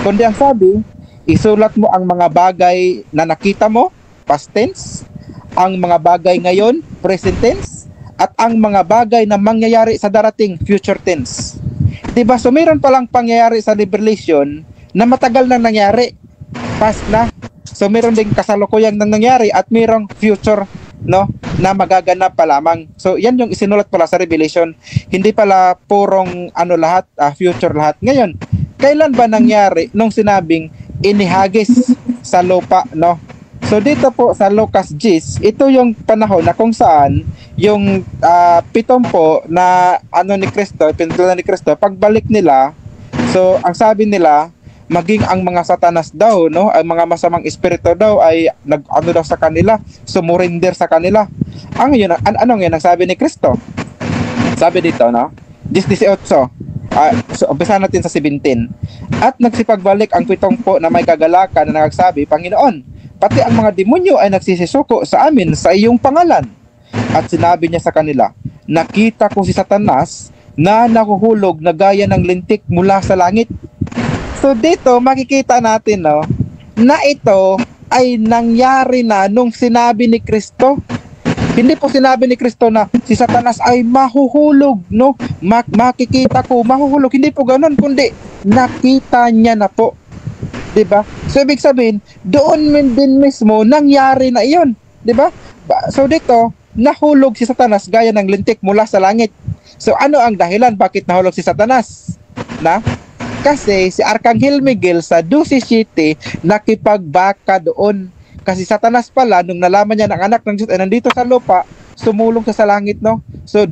kundi ang sabi, isulat mo ang mga bagay na nakita mo, past tense, ang mga bagay ngayon, present tense, at ang mga bagay na mangyayari sa darating, future tense. Diba? So mayroon palang pangyayari sa Revelation na matagal nang nangyari, past na. So mayroon ding kasalukuyang nang nangyari at mayroong future, no, na magaganap pa lamang. So yan yung isinulat pala sa Revelation. Hindi pala purong lahat, future lahat. Ngayon, kailan ba nangyari nung sinabing inihagis sa lupa, no? So dito po sa Lucas 10, ito yung panahon na kung saan yung pitompo na ni Kristo, pintulan ni Kristo, pagbalik nila, so ang sabi nila, maging ang mga satanas daw, no, ang mga masamang espiritu daw ay daw sa kanila, sumurinder sa kanila. Ang yun, anong yun ang sabi ni Kristo? Sabi dito, no, 18. So umpisa natin sa 17. At nagsipagbalik ang pitompo na may kagalakan na nagsabi, Panginoon, pati ang mga demonyo ay nagsisisuko sa amin sa iyong pangalan. At sinabi niya sa kanila, nakita ko si Satanas na nahuhulog na gaya ng lintik mula sa langit. So dito makikita natin, no, na ito ay nangyari na nung sinabi ni Kristo. Hindi po sinabi ni Kristo na si Satanas ay mahuhulog, no, makikita ko mahuhulog. Hindi po ganoon, kundi nakita niya na po. Diba? So ibig sabihin, doon din mismo nangyari na iyon, diba? So dito, nahulog si Satanas gaya ng lintik mula sa langit. So ano ang dahilan bakit nahulog si Satanas? Kasi si Arkanghel Miguel sa 12:7 nakipagbaka doon. Kasi Satanas pala, nung nalaman niya ng anak ng Diyos ay nandito sa lupa, sumulong sa langit, no? So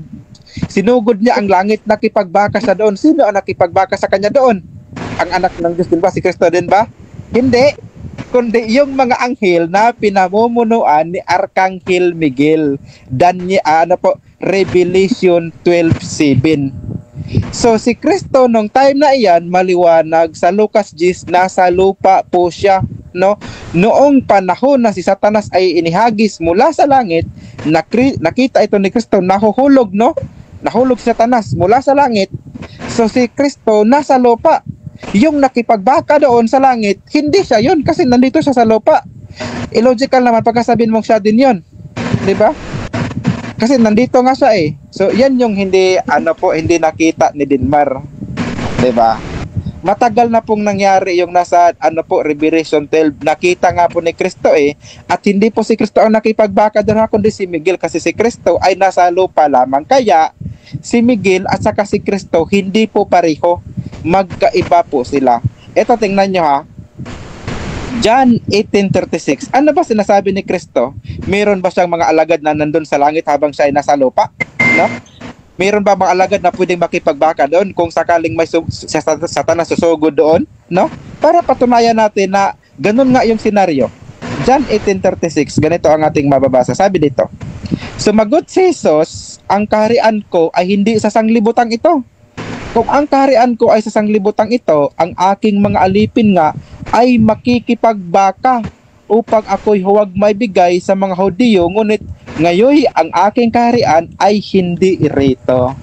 sinugod niya ang langit, nakipagbaka sa doon. Sino ang nakipagbaka sa kanya doon? Ang anak ng Diyos din ba? Si Kristo din ba? Hindi. Kundi yung mga anghel na pinamumunuan ni Arkanghel Miguel. Revelation 12:7. So si Kristo nung time na iyan, maliwanag sa Lucas 10, nasa lupa po siya, no? Noong panahon na si Satanas ay inihagis mula sa langit, nakita ito ni Kristo, nahuhulog, no? Nahulog si Satanas mula sa langit. So si Kristo nasa lupa. Yung nakipagbaka doon sa langit, hindi siya yun kasi nandito siya sa lupa. Illogical naman pagkasabihin mong siya din yun, di ba? Kasi nandito nga siya eh. So yan yung hindi nakita ni Dinmar, di ba? Matagal na pong nangyari yung nasa Revelation 12. Nakita nga po ni Kristo eh, at hindi po si Kristo ang nakipagbaka doon, kundi si Miguel, kasi si Kristo ay nasa lupa lamang. Kaya si Miguel at saka si Kristo hindi po pareho, magkaiba po sila. Ito tingnan nyo ha, John 18:36. Ano ba sinasabi ni Kristo? Meron ba siyang mga alagad na nandun sa langit habang siya ay nasa lupa? No? Meron ba mga alagad na pwedeng makipagbaka doon kung sakaling may Satanas susugod doon? No? Para patunayan natin na ganun nga yung senaryo. John 18:36, ganito ang ating mababasa. Sabi dito, sumagot si Jesus, ang kaharian ko ay hindi sa sanglibutang ito. Kung ang kaharian ko ay sa sanglibutang ito, ang aking mga alipin nga ay makikipagbaka upang ako'y huwag maibigay sa mga Hudiyo, ngunit ngayon ang aking kaharian ay hindi rito.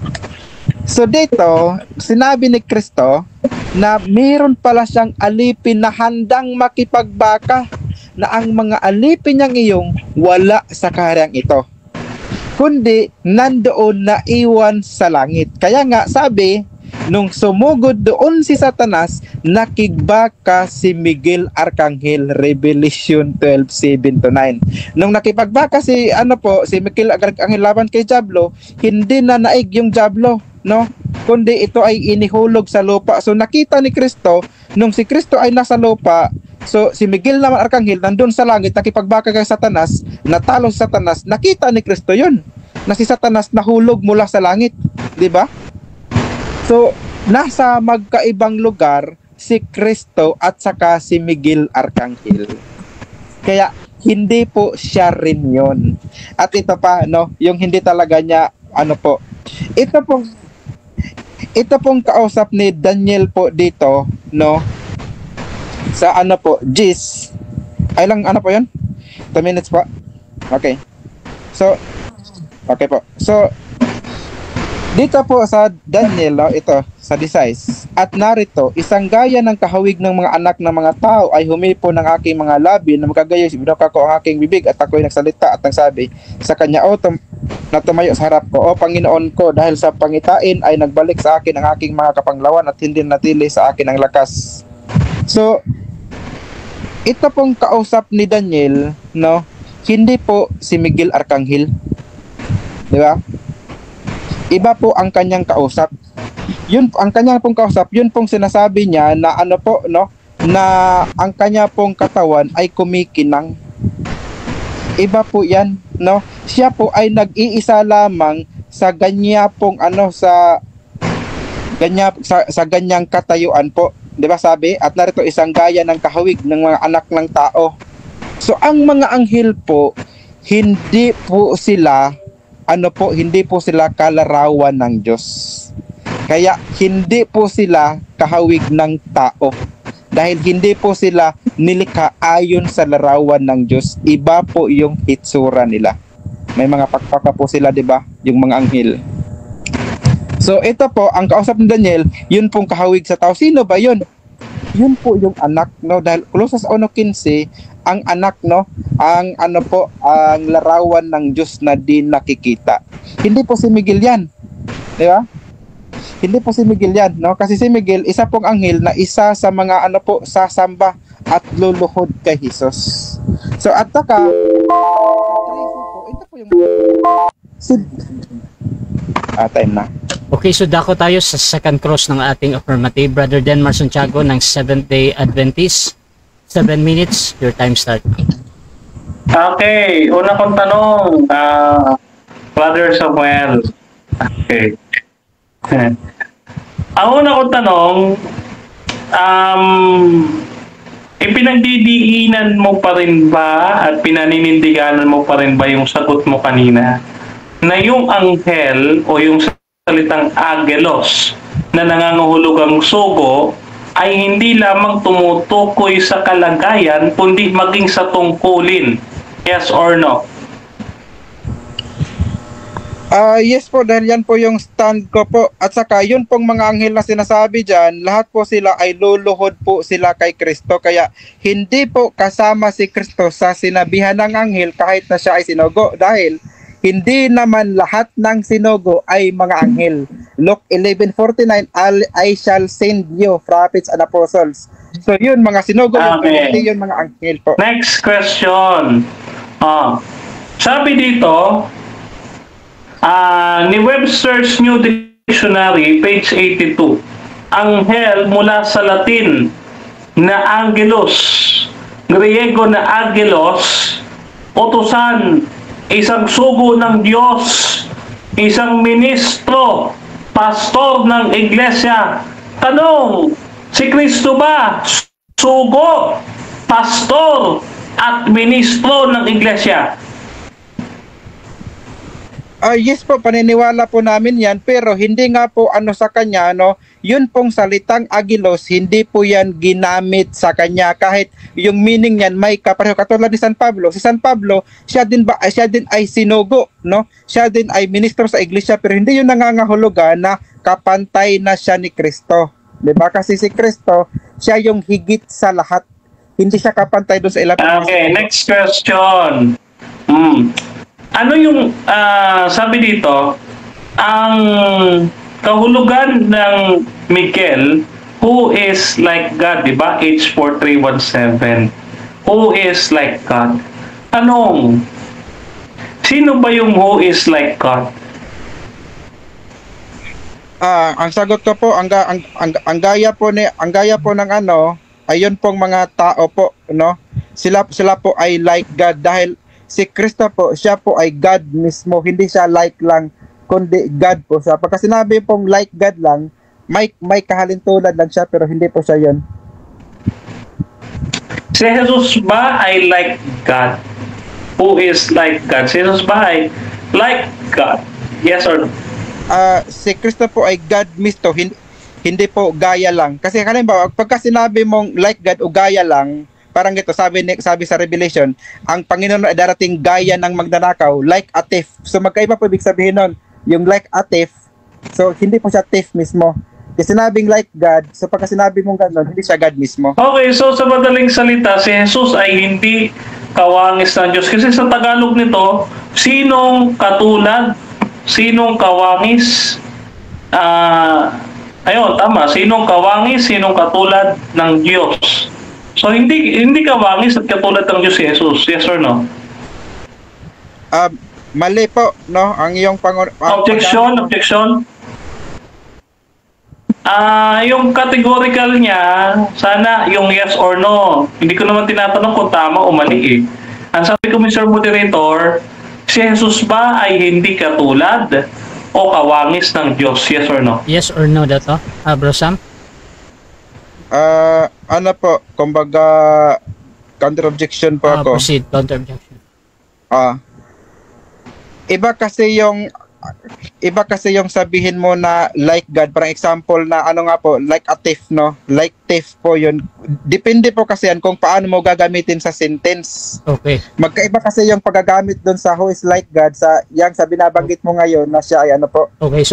So dito, sinabi ni Kristo na mayroon pala siyang alipin na handang makipagbaka, na ang mga alipin niyang iyong wala sa kahariang ito, kundi nandoon na iwan sa langit. Kaya nga sabi, nung sumugod doon si Satanas, nakigbaka si Miguel Arcangel, Revelation 12:7-9. Nung nakipagbaka si Miguel Arcangel laban kay Diablo, hindi na naig yung Diablo, no? Kundi ito ay inihulog sa lupa. So nakita ni Kristo, nung si Kristo ay nasa lupa, so si Miguel naman Arcangel nandun sa langit, nakipagbaka kay Satanas, natalo si Satanas, nakita ni Kristo yun, na si Satanas nahulog mula sa langit, di ba? So, nasa magkaibang lugar si Kristo at saka si Miguel Arcangel. Kaya, hindi po siya rin yun. At ito pa, no, yung hindi talaga niya, ito pong kausap ni Daniel po dito, no, sa Gis, ay lang, po yun? 2 minutes po. Okay. So, okay po. So, dito po sa Daniel, ito, sa Disais. At narito, isang gaya ng kahawig ng mga anak ng mga tao ay humipo ng aking mga labi na magkagayos, binaka ko ang aking bibig at ako'y nagsalita at nagsabi sa kanya, na tumayo sa harap ko, O Panginoon ko, dahil sa pangitain ay nagbalik sa akin ang aking mga kapanglawan at hindi natili sa akin ang lakas. So, ito pong kausap ni Daniel, no, hindi po si Miguel Arcangel. Di ba? Iba po ang kanyang kausap. Yun ang kanyang pong kausap, yun pong sinasabi niya na na ang kanya pong katawan ay kumikinang. Iba po 'yan, no? Siya po ay nag-iisa lamang sa ganya pong sa ganyang katayuan po. 'Di ba sabi? At narito isang gaya ng kahawig ng mga anak ng tao. So ang mga anghel po, hindi po sila hindi po sila kalarawan ng Diyos. Kaya hindi po sila kahawig ng tao. Dahil hindi po sila nilikha ayon sa larawan ng Diyos. Iba po yung hitsura nila. May mga pakpaka po sila, di ba? Yung mga anghel. So ito po, ang kausap ni Daniel, yun pong kahawig sa tao. Sino ba yun? Yun po yung anak, no? Dahil Colossus 1:15, ang anak, no, ang ang larawan ng Diyos na di nakikita. Hindi po si Miguel yan, di ba? Hindi po si Miguel yan, no? Kasi si Miguel, isa pong anghel na isa sa mga sasamba at luluhod kay Jesus. So at saka ito po yung time na. Okay, so dako tayo sa second cross ng ating affirmative. Brother Denmar Santiago ng Seventh-day Adventist. 7 minutes, your time start. Okay, una kong tanong, Brother Samuel. Okay. Ang una kong tanong, ipinagdidiinan mo pa rin ba at pinaninindiganan mo pa rin ba yung sagot mo kanina na yung anghel o yung salitang agelos na nangangahulugang sugo ay hindi lamang tumutukoy sa kalagayan kundi maging sa tungkulin? Yes or no? Yes po, dahil yan po yung stand ko po. At saka yun pong mga anghel na sinasabi dyan, lahat po sila ay luluhod po sila kay Kristo. Kaya hindi po kasama si Kristo sa sinabihan ng anghel kahit na siya ay sinugo. Dahil hindi naman lahat ng sinugo ay mga anghel. Luke 11:49, I shall send you prophets and apostles. So yun, mga sinugo, okay. Hindi yun mga anghel po. Next question. Sabi dito, ni Webster's New Dictionary, page 82, anghel mula sa Latin na angelos Griego na angelos, utusan, isang sugo ng Diyos, isang ministro, pastor ng iglesia. Tanong, si Kristo ba sugo, pastor, at ministro ng iglesia? Yes po, paniniwala po namin yan, pero hindi nga po ano sa kanya, no? Yun pong salitang agilos, hindi po yan ginamit sa kanya. Kahit yung meaning niyan may kapareho. Katulad ni San Pablo. Si San Pablo, siya din ay sinugo, no? Siya din ay ministro sa iglesia, pero hindi yun nangangahulugan na kapantay na siya ni Kristo. Diba? Kasi si Kristo, siya yung higit sa lahat. Hindi siya kapantay doon sa ilang. Okay, next question. Ano yung sabi dito, ang kahulugan ng Miguel, who is like God, di ba? H4317. Who is like God? Tanong, sino ba yung who is like God? Ang sagot ko po, ang gaya po ng ano, ayun pong mga tao po, no? Sila po ay like God dahil si Kristo po, siya po ay God mismo, hindi siya like lang, kundi God po siya. Pagka sinabi pong like God lang, may kahalintulad lang siya, pero hindi po siya yun. Si Jesus ba ay like God? Who is like God? Si Jesus ba ay like God? Yes or no? Si Kristo po ay God mismo, hindi po gaya lang. Kasi halimbawa, pagka sinabi mong like God o gaya lang, parang ito, sabi sa Revelation, ang Panginoon ay darating gaya ng magnanakaw, like a thief. So magkaiba po ibig sabihin nun, yung like a thief, so hindi po siya thief mismo. Kasi sinabing like God, so pagka sinabi mong gano'n, hindi siya God mismo. Okay, so sa madaling salita, si Jesus ay hindi kawangis ng Diyos. Kasi sa Tagalog nito, sinong katulad, sinong kawangis, ayun, tama, sinong kawangis, sinong katulad ng Diyos. So hindi kawangis at katulad ng Diyos si Jesus. Yes or no? Mali po, no? Ang iyong objection. Yung categorical niya, sana yung yes or no. Hindi ko naman tinatanong kung tama o mali eh. Ang sabi ko, Mr. Moderator, si Jesus ba ay hindi katulad o kawangis ng Diyos? Yes or no? Yes or no dato, Bro Sam? Ano po, kumbaga counter objection po ako. Proceed, counter objection. Iba kasi yung sabihin mo na like God, parang example na ano nga po, like a thief, no? Like thief po yun. Depende po kasi yan kung paano mo gagamitin sa sentence. Okay. Magkaiba kasi yung paggagamit doon sa who is like God sa binabanggit mo ngayon na siya ay ano po. Okay,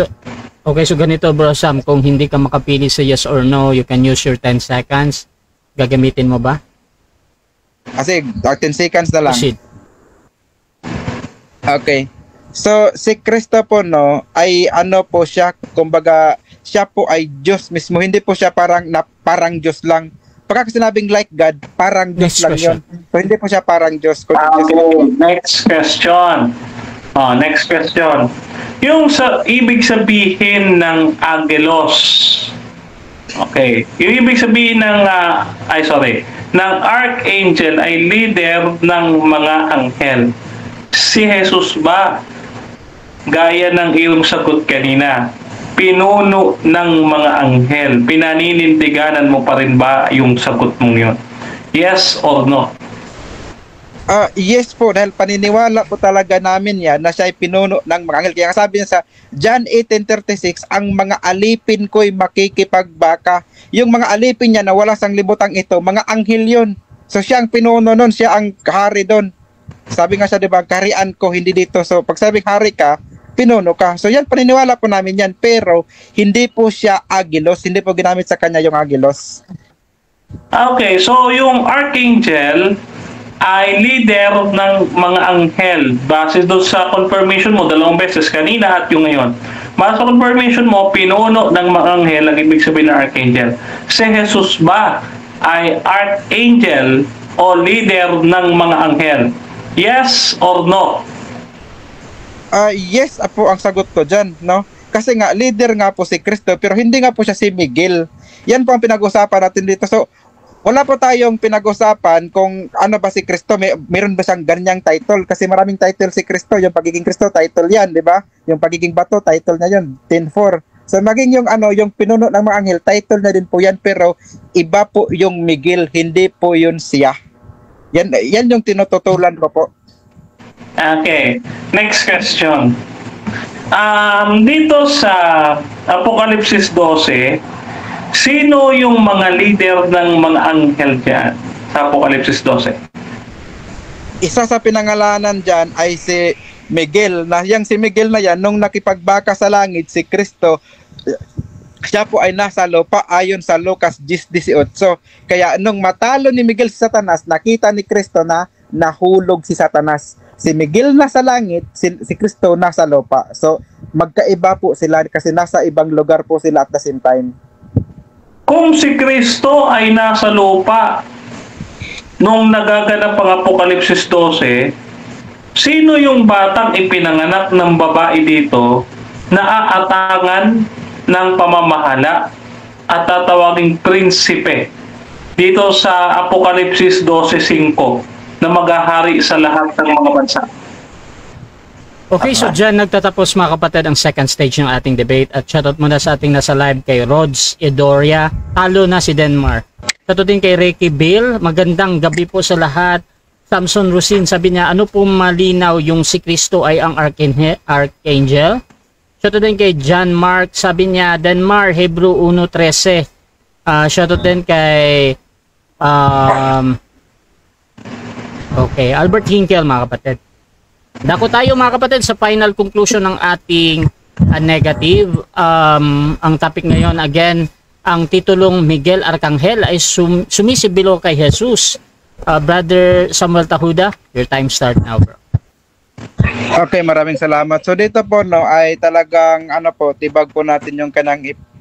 so ganito Bro Sam, kung hindi ka makapili sa yes or no, you can use your 10 seconds. Gagamitin mo ba? Kasi 10 seconds na lang. Proceed. Okay. So si Kristo po no ay ano po siya, kumbaga siya po ay Diyos mismo, hindi po siya parang Diyos lang. Pagka sinabing like God, parang Diyos lang yun. So hindi po siya parang Diyos. Next question. Next question. Yung ibig sabihin ng angelos. Okay. Yung ibig sabihin ng ng archangel ay leader ng mga anghel. Si Jesus ba, gaya ng iyong sagot kanina, pinuno ng mga anghel? Pinaninindiganan mo pa rin ba yung sagot mong yun? Yes or no? Yes po, dahil paniniwala po talaga namin yan na siya ay pinuno ng mga anghel. Kaya sabi niya sa John 18:36, ang mga alipin ko'y makikipagbaka. Yung mga alipin niya na wala sang libutang ito, mga anghel yun. So siya ang pinuno nun, siya ang hari doon. Sabi nga siya, diba, kaharian ko, hindi dito. So pag sabing hari ka, pinuno ka. So yan, paniniwala po namin yan. Pero hindi po siya agilos, hindi po ginamit sa kanya yung agilos. Okay, so yung archangel ay leader ng mga anghel. Base doon sa confirmation mo, 2 beses, kanina at yung ngayon. Base sa confirmation mo, pinuno ng mga anghel, ang ibig sabihin ng archangel. Si Jesus ba ay archangel o leader ng mga anghel? Yes or no? Yes po ang sagot ko dyan, no? Kasi nga, leader nga po si Kristo, pero hindi nga po siya si Miguel. Yan po ang pinag-usapan natin dito. So, wala po tayong pinag-usapan kung ano ba si Kristo, meron ba siyang ganyang title, kasi maraming title si Kristo. Yung pagiging Kristo, title yan, di ba? Yung pagiging bato, title niya yun, 10:4. So maging yung yung pinuno ng mga anghel, title na din po yan, pero iba po yung Miguel, hindi po yun siya. Yan yung tinututulan ko po. Okay, next question. Dito sa Apokalipsis 12, sino yung mga leader ng mga anghel dyan sa Apokalipsis 12? Isa sa pinangalanan dyan ay si Miguel. Yang si Miguel na yan, nung nakipagbaka sa langit si Kristo, siya po ay nasa lupa ayon sa Lucas 10:18. Kaya nung matalo ni Miguel si Satanas, nakita ni Kristo na nahulog si Satanas. Si Miguel nasa langit, si Kristo nasa lupa. So magkaiba po sila kasi nasa ibang lugar po sila at the same time. Kung si Kristo ay nasa lupa nung nagaganap ang Apokalipsis 12, sino yung batang ipinanganak ng babae dito na aatangan ng pamamahala at tatawaging prinsipe dito sa Apokalipsis 12:5 na maghahari sa lahat ng mga bansa? Okay, so dyan nagtatapos mga kapatid ang second stage ng ating debate at shoutout muna sa ating nasa live kay Rods Edoria, talo na si Denmark. Shoutout din kay Ricky Bill, magandang gabi po sa lahat. Samson Rusin, sabi niya, ano po malinaw yung si Kristo ay ang Archangel? Shoutout din kay John Mark, sabi niya, Denmark, Hebrew 1:13. Shoutout din kay okay, Albert Hinkel mga kapatid. Dako tayo mga kapatid sa final conclusion ng ating negative. Ang topic ngayon again, ang titulong Miguel Arcangel ay sumisibilo kay Jesus. Brother Samuel Tahuda, your time start now, bro. Okay, maraming salamat. So dito po ay talagang tibag po natin yung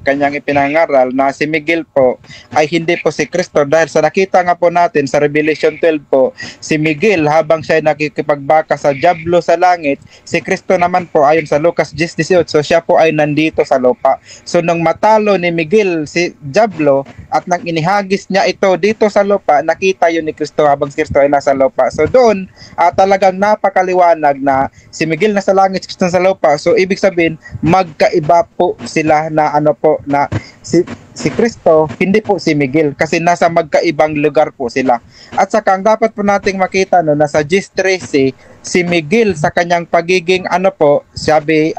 kanyang ipinangaral na si Miguel po ay hindi po si Kristo, dahil sa nakita nga po natin sa Revelation 12 po, si Miguel habang siya nakikipagbaka sa diablo sa langit, si Kristo naman po ayon sa Lucas 10:18, so siya po ay nandito sa lupa. So nung matalo ni Miguel si diablo at nang inihagis niya ito dito sa lupa, nakita yun ni Kristo habang si Kristo ay nasa lupa. So doon talagang napakaliwanag na si Miguel nasa langit, si Kristo sa lupa. So ibig sabihin magkaiba po sila na na si Kristo, hindi po si Miguel, kasi nasa magkaibang lugar po sila. At saka ang dapat po nating makita nasa 10:13, si Miguel sa kanyang pagiging sabi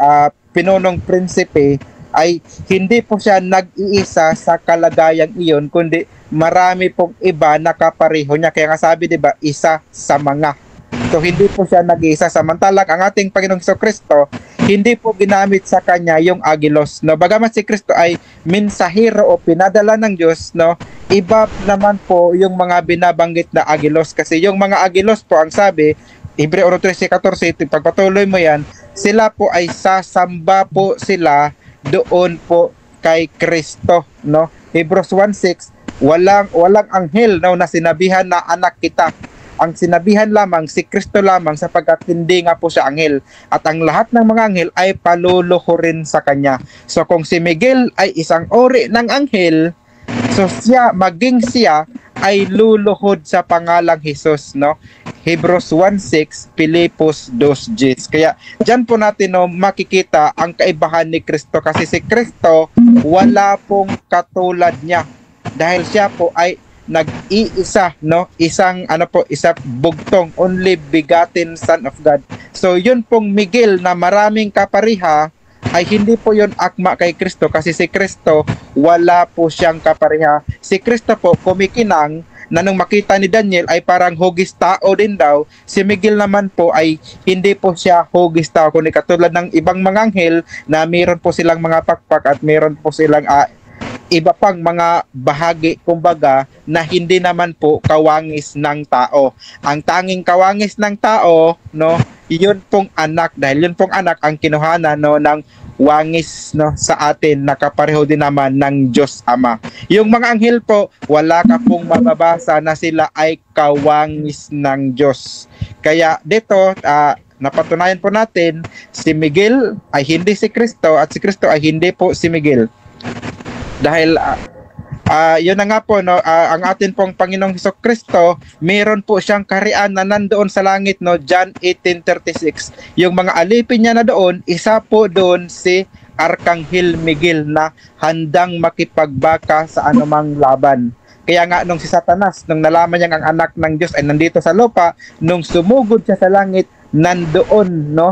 pinunong prinsipe ay hindi po siya nag-iisa sa kalagayang iyon, kundi marami pong iba na kapareho niya. Kaya nga sabi, diba, isa sa mga. So hindi po siya nag-iisa, samantalang ang ating Panginoong Kristo hindi po ginamit sa kanya yung agilos, bagamat si Kristo ay mensahero o pinadala ng Diyos, iba naman po yung mga binabanggit na agilos, kasi yung mga agilos po, ang sabi Hebreo 13:14, pagpatuloy mo yan, sila po ay sasamba po sila doon po kay Kristo, Hebrews 1:6, walang anghel na sinabihan na anak kita. Ang sinabihan lamang si Kristo lamang, sapagkat hindi nga po siya anghel, at ang lahat ng mga anghel ay paluluhurin sa kanya. So kung si Miguel ay isang uri ng anghel, so maging siya ay luluhod sa pangalang Jesus, Hebrews 1:6, Pilipos 2:10. Kaya diyan po natin makikita ang kaibahan ni Kristo, kasi si Kristo wala pong katulad niya, dahil siya po ay nag-iisa, isang bugtong, only begotten Son of God. So yun pong Miguel na maraming kapariha ay hindi po yun akma kay Kristo, kasi si Kristo wala po siyang kapariha. Si Kristo po kumikinang na nung makita ni Daniel ay parang hugis tao din daw. Si Miguel naman po ay hindi po siya hugis tao, kundi katulad ng ibang mga anghel na mayroon po silang mga pakpak at mayroon po silang iba pang mga bahagi, kumbaga, na hindi naman po kawangis ng tao. Ang tanging kawangis ng tao, yun pong anak, dahil yun pong anak ang kinuhanan ng wangis sa atin, nakapareho din naman ng Diyos Ama. Yung mga anghel po, wala ka pong mababasa na sila ay kawangis ng Diyos. Kaya dito, napatunayan po natin, si Miguel ay hindi si Kristo at si Kristo ay hindi po si Miguel. Dahil yun na nga po, no, ang atin pong Panginoong Hesukristo, meron po siyang kaharian na nandoon sa langit, no, John 18:36. Yung mga alipin niya na doon, isa po doon si Arkanghel Miguel na handang makipagbaka sa anumang laban. Kaya nga nung si Satanas, nung nalaman niya ang anak ng Diyos ay nandito sa lupa, nung sumugod siya sa langit, nandoon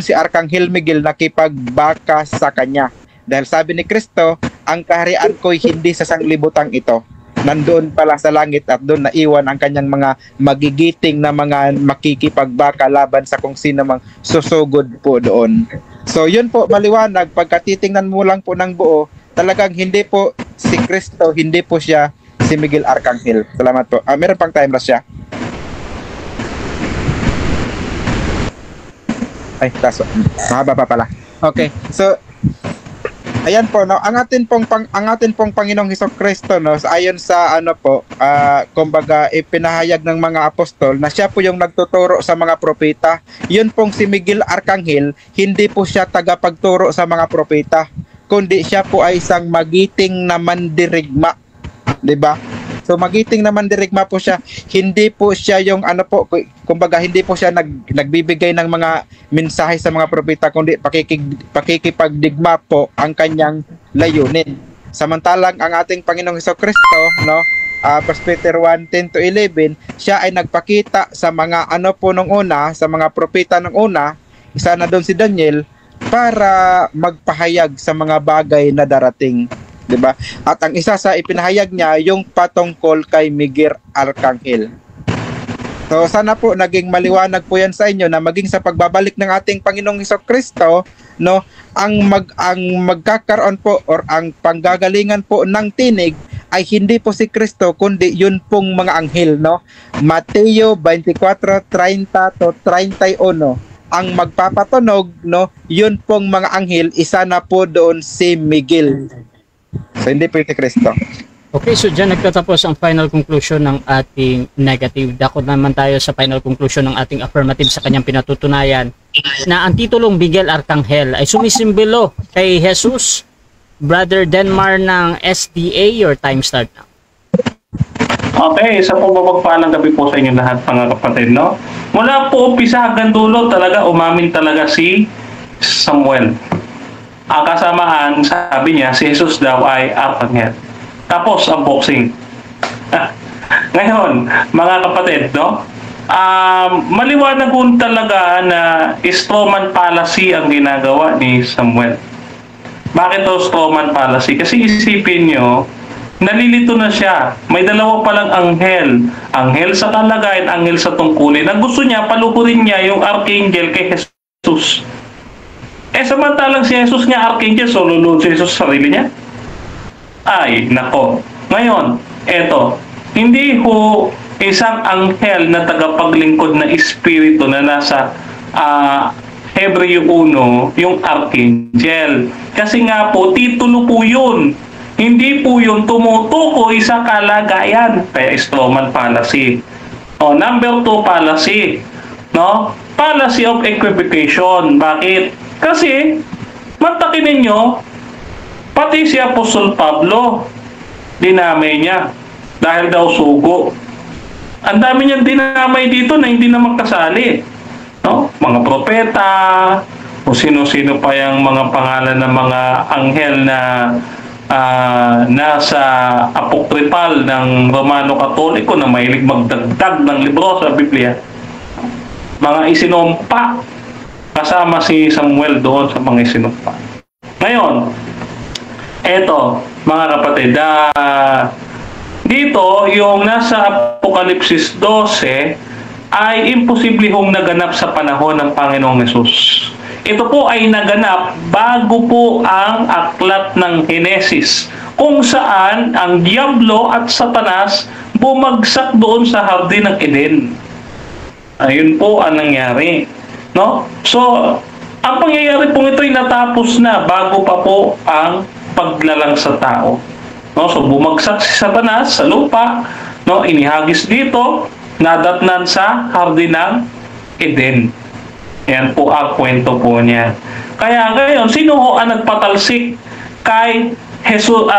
si Arkanghel Miguel nakipagbaka sa kanya. Dahil sabi ni Kristo, ang kaharian ko'y hindi sa sanglibutang ito. Nandoon pala sa langit at doon naiwan ang kanyang mga magigiting na mga makikipagbaka laban sa kung sino mang susugod po doon. So yun po, maliwanag, pagka titingnan mo lang po ng buo, talagang hindi po si Kristo, hindi po siya si Miguel Arkanghel. Salamat po. Meron pang time lapse siya. Ay, kaso, mahaba pa pala. Okay, so ayan po, no, ang atin pong Panginoong Hesukristo, no, ayon sa ano po, kumbaga ipinahayag ng mga apostol na siya po yung nagtuturo sa mga propeta. Yun pong si Miguel Arkanghel, hindi po siya tagapagturo sa mga propeta, kundi siya po ay isang magiting na mandirigma, 'di ba? So magiting na mandirigma po siya, hindi po siya yung ano po, kumbaga hindi po siya nagbibigay ng mga mensahe sa mga propeta, kundi pakikipagdigma po ang kanyang layunin. Samantalang ang ating Panginoong Hesukristo, no, 1 Peter 1:10-11, siya ay nagpakita sa mga ano po nung una, sa mga propeta nung una, isa na doon si Daniel, para magpahayag sa mga bagay na darating. Diba? At ang isa sa ipinahayag niya yung patungkol kay Miguel Arkanghel. So sana po naging maliwanag po yan sa inyo na maging sa pagbabalik ng ating Panginoong Hesukristo, no, ang magkakaroon po or ang panggagalingan po ng tinig ay hindi po si Kristo kundi yun pong mga anghel, no. Mateo 24:30-31 ang magpapatunog, no, yun pong mga anghel, isa na po doon si Miguel. So hindi po si Kristo. Okay, so dyan nagtatapos ang final conclusion ng ating negative. Dako naman tayo sa final conclusion ng ating affirmative sa kanyang pinatutunayan na ang titulong Miguel Arkanghel ay sumisimbolo kay Jesus. Brother Denmar ng SDA, your time start now. Okay, isa po mapagpalang gabi po sa inyo lahat, mga kapatid, no? Mula po umpisa hanggang dulo talaga, umamin talaga si Samuel. Ang kasamaan, sabi niya, si Jesus daw ay Arkanghel. Tapos, unboxing. Ngayon, mga kapatid, no? Maliwanag po talaga na strawman fallacy ang ginagawa ni Samuel. Bakit to strawman fallacy? Kasi isipin nyo, nalilito na siya. May dalawa palang anghel. Anghel sa kalagayan, anghel sa tungkulin. Ang gusto niya, palukurin niya yung archangel kay Jesus. Samantalang si Jesus nga archangel, so lulod si Jesus sa sarili niya. Ay, nako. Ngayon, eto, hindi ho isang anghel na tagapaglingkod na espiritu na nasa Hebreo 1, yung archangel. Kasi nga po, titulo po yun. Hindi po yun tumutukoy sa kalagayan. Kaya strawman fallacy. Number 2 fallacy. No? Fallacy of equivocation. Bakit? Kasi, mantakin ninyo, pati si Apostol Pablo, dinamay niya dahil daw sugo. Ang dami niyang dinamay dito na hindi naman kasali. No? Mga propeta, o sino-sino pa yung mga pangalan ng mga anghel na nasa apokryphal ng Romano Katoliko na mahilig magdagdag ng libro sa Biblia. Mga isinumpa. Kasama si Samuel doon sa mga isinumpa. Ngayon, eto, mga kapatid, dito, yung nasa Apokalipsis 12 ay imposible hong naganap sa panahon ng Panginoong Hesus. Ito po ay naganap bago po ang aklat ng Henesis, kung saan ang Diablo at Satanas bumagsak doon sa Hardin ng Eden. Ayun po ang nangyari. No? So, ang pangyayari pong ito ay natapos na bago pa po ang paglalang sa tao. No? So, bumagsak si Satanas sa lupa, no? Inihagis dito, nadatnan sa Hardin ng Eden. Yan po ang kwento po niya. Kaya ngayon, sino ho ang nagpatalsik kay Jesus,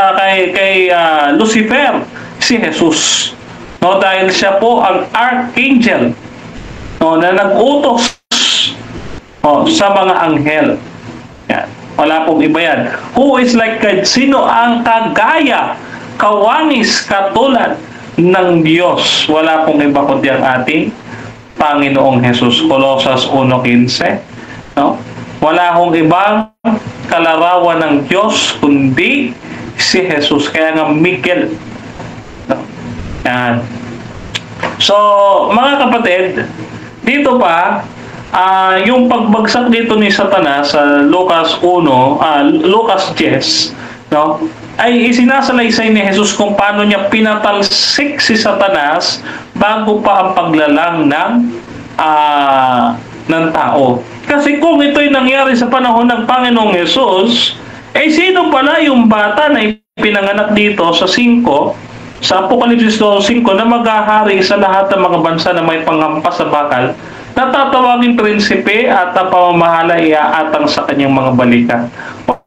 kay Lucifer, si Jesus. No, dahil siya po ang archangel, no, na nag-utos sa mga anghel. Yan. Wala pong iba yan. Who is like God? Sino ang kagaya, kawanis, katulad ng Diyos? Wala pong iba kundi ang ating Panginoong Jesus. Colossus 1:15. No? Wala hong ibang kalarawan ng Diyos kundi si Jesus. Kaya nga Miguel. No? Yan. So, mga kapatid, dito pa, yung pagbagsak dito ni Satanas sa Lucas 10, no, ay isinasalaysay ni Jesus kung paano niya pinatalsik si Satanas bago pa ang paglalang ng tao. Kasi kung ito'y nangyari sa panahon ng Panginoong Jesus, sino pala yung bata na pinanganak dito sa 5, sa Apokalipsis 5, na maghahari sa lahat ng mga bansa na may panghampas sa bakal, na tatawaging prinsipe at ang pamamahala iaatang sa kanyang mga balikan.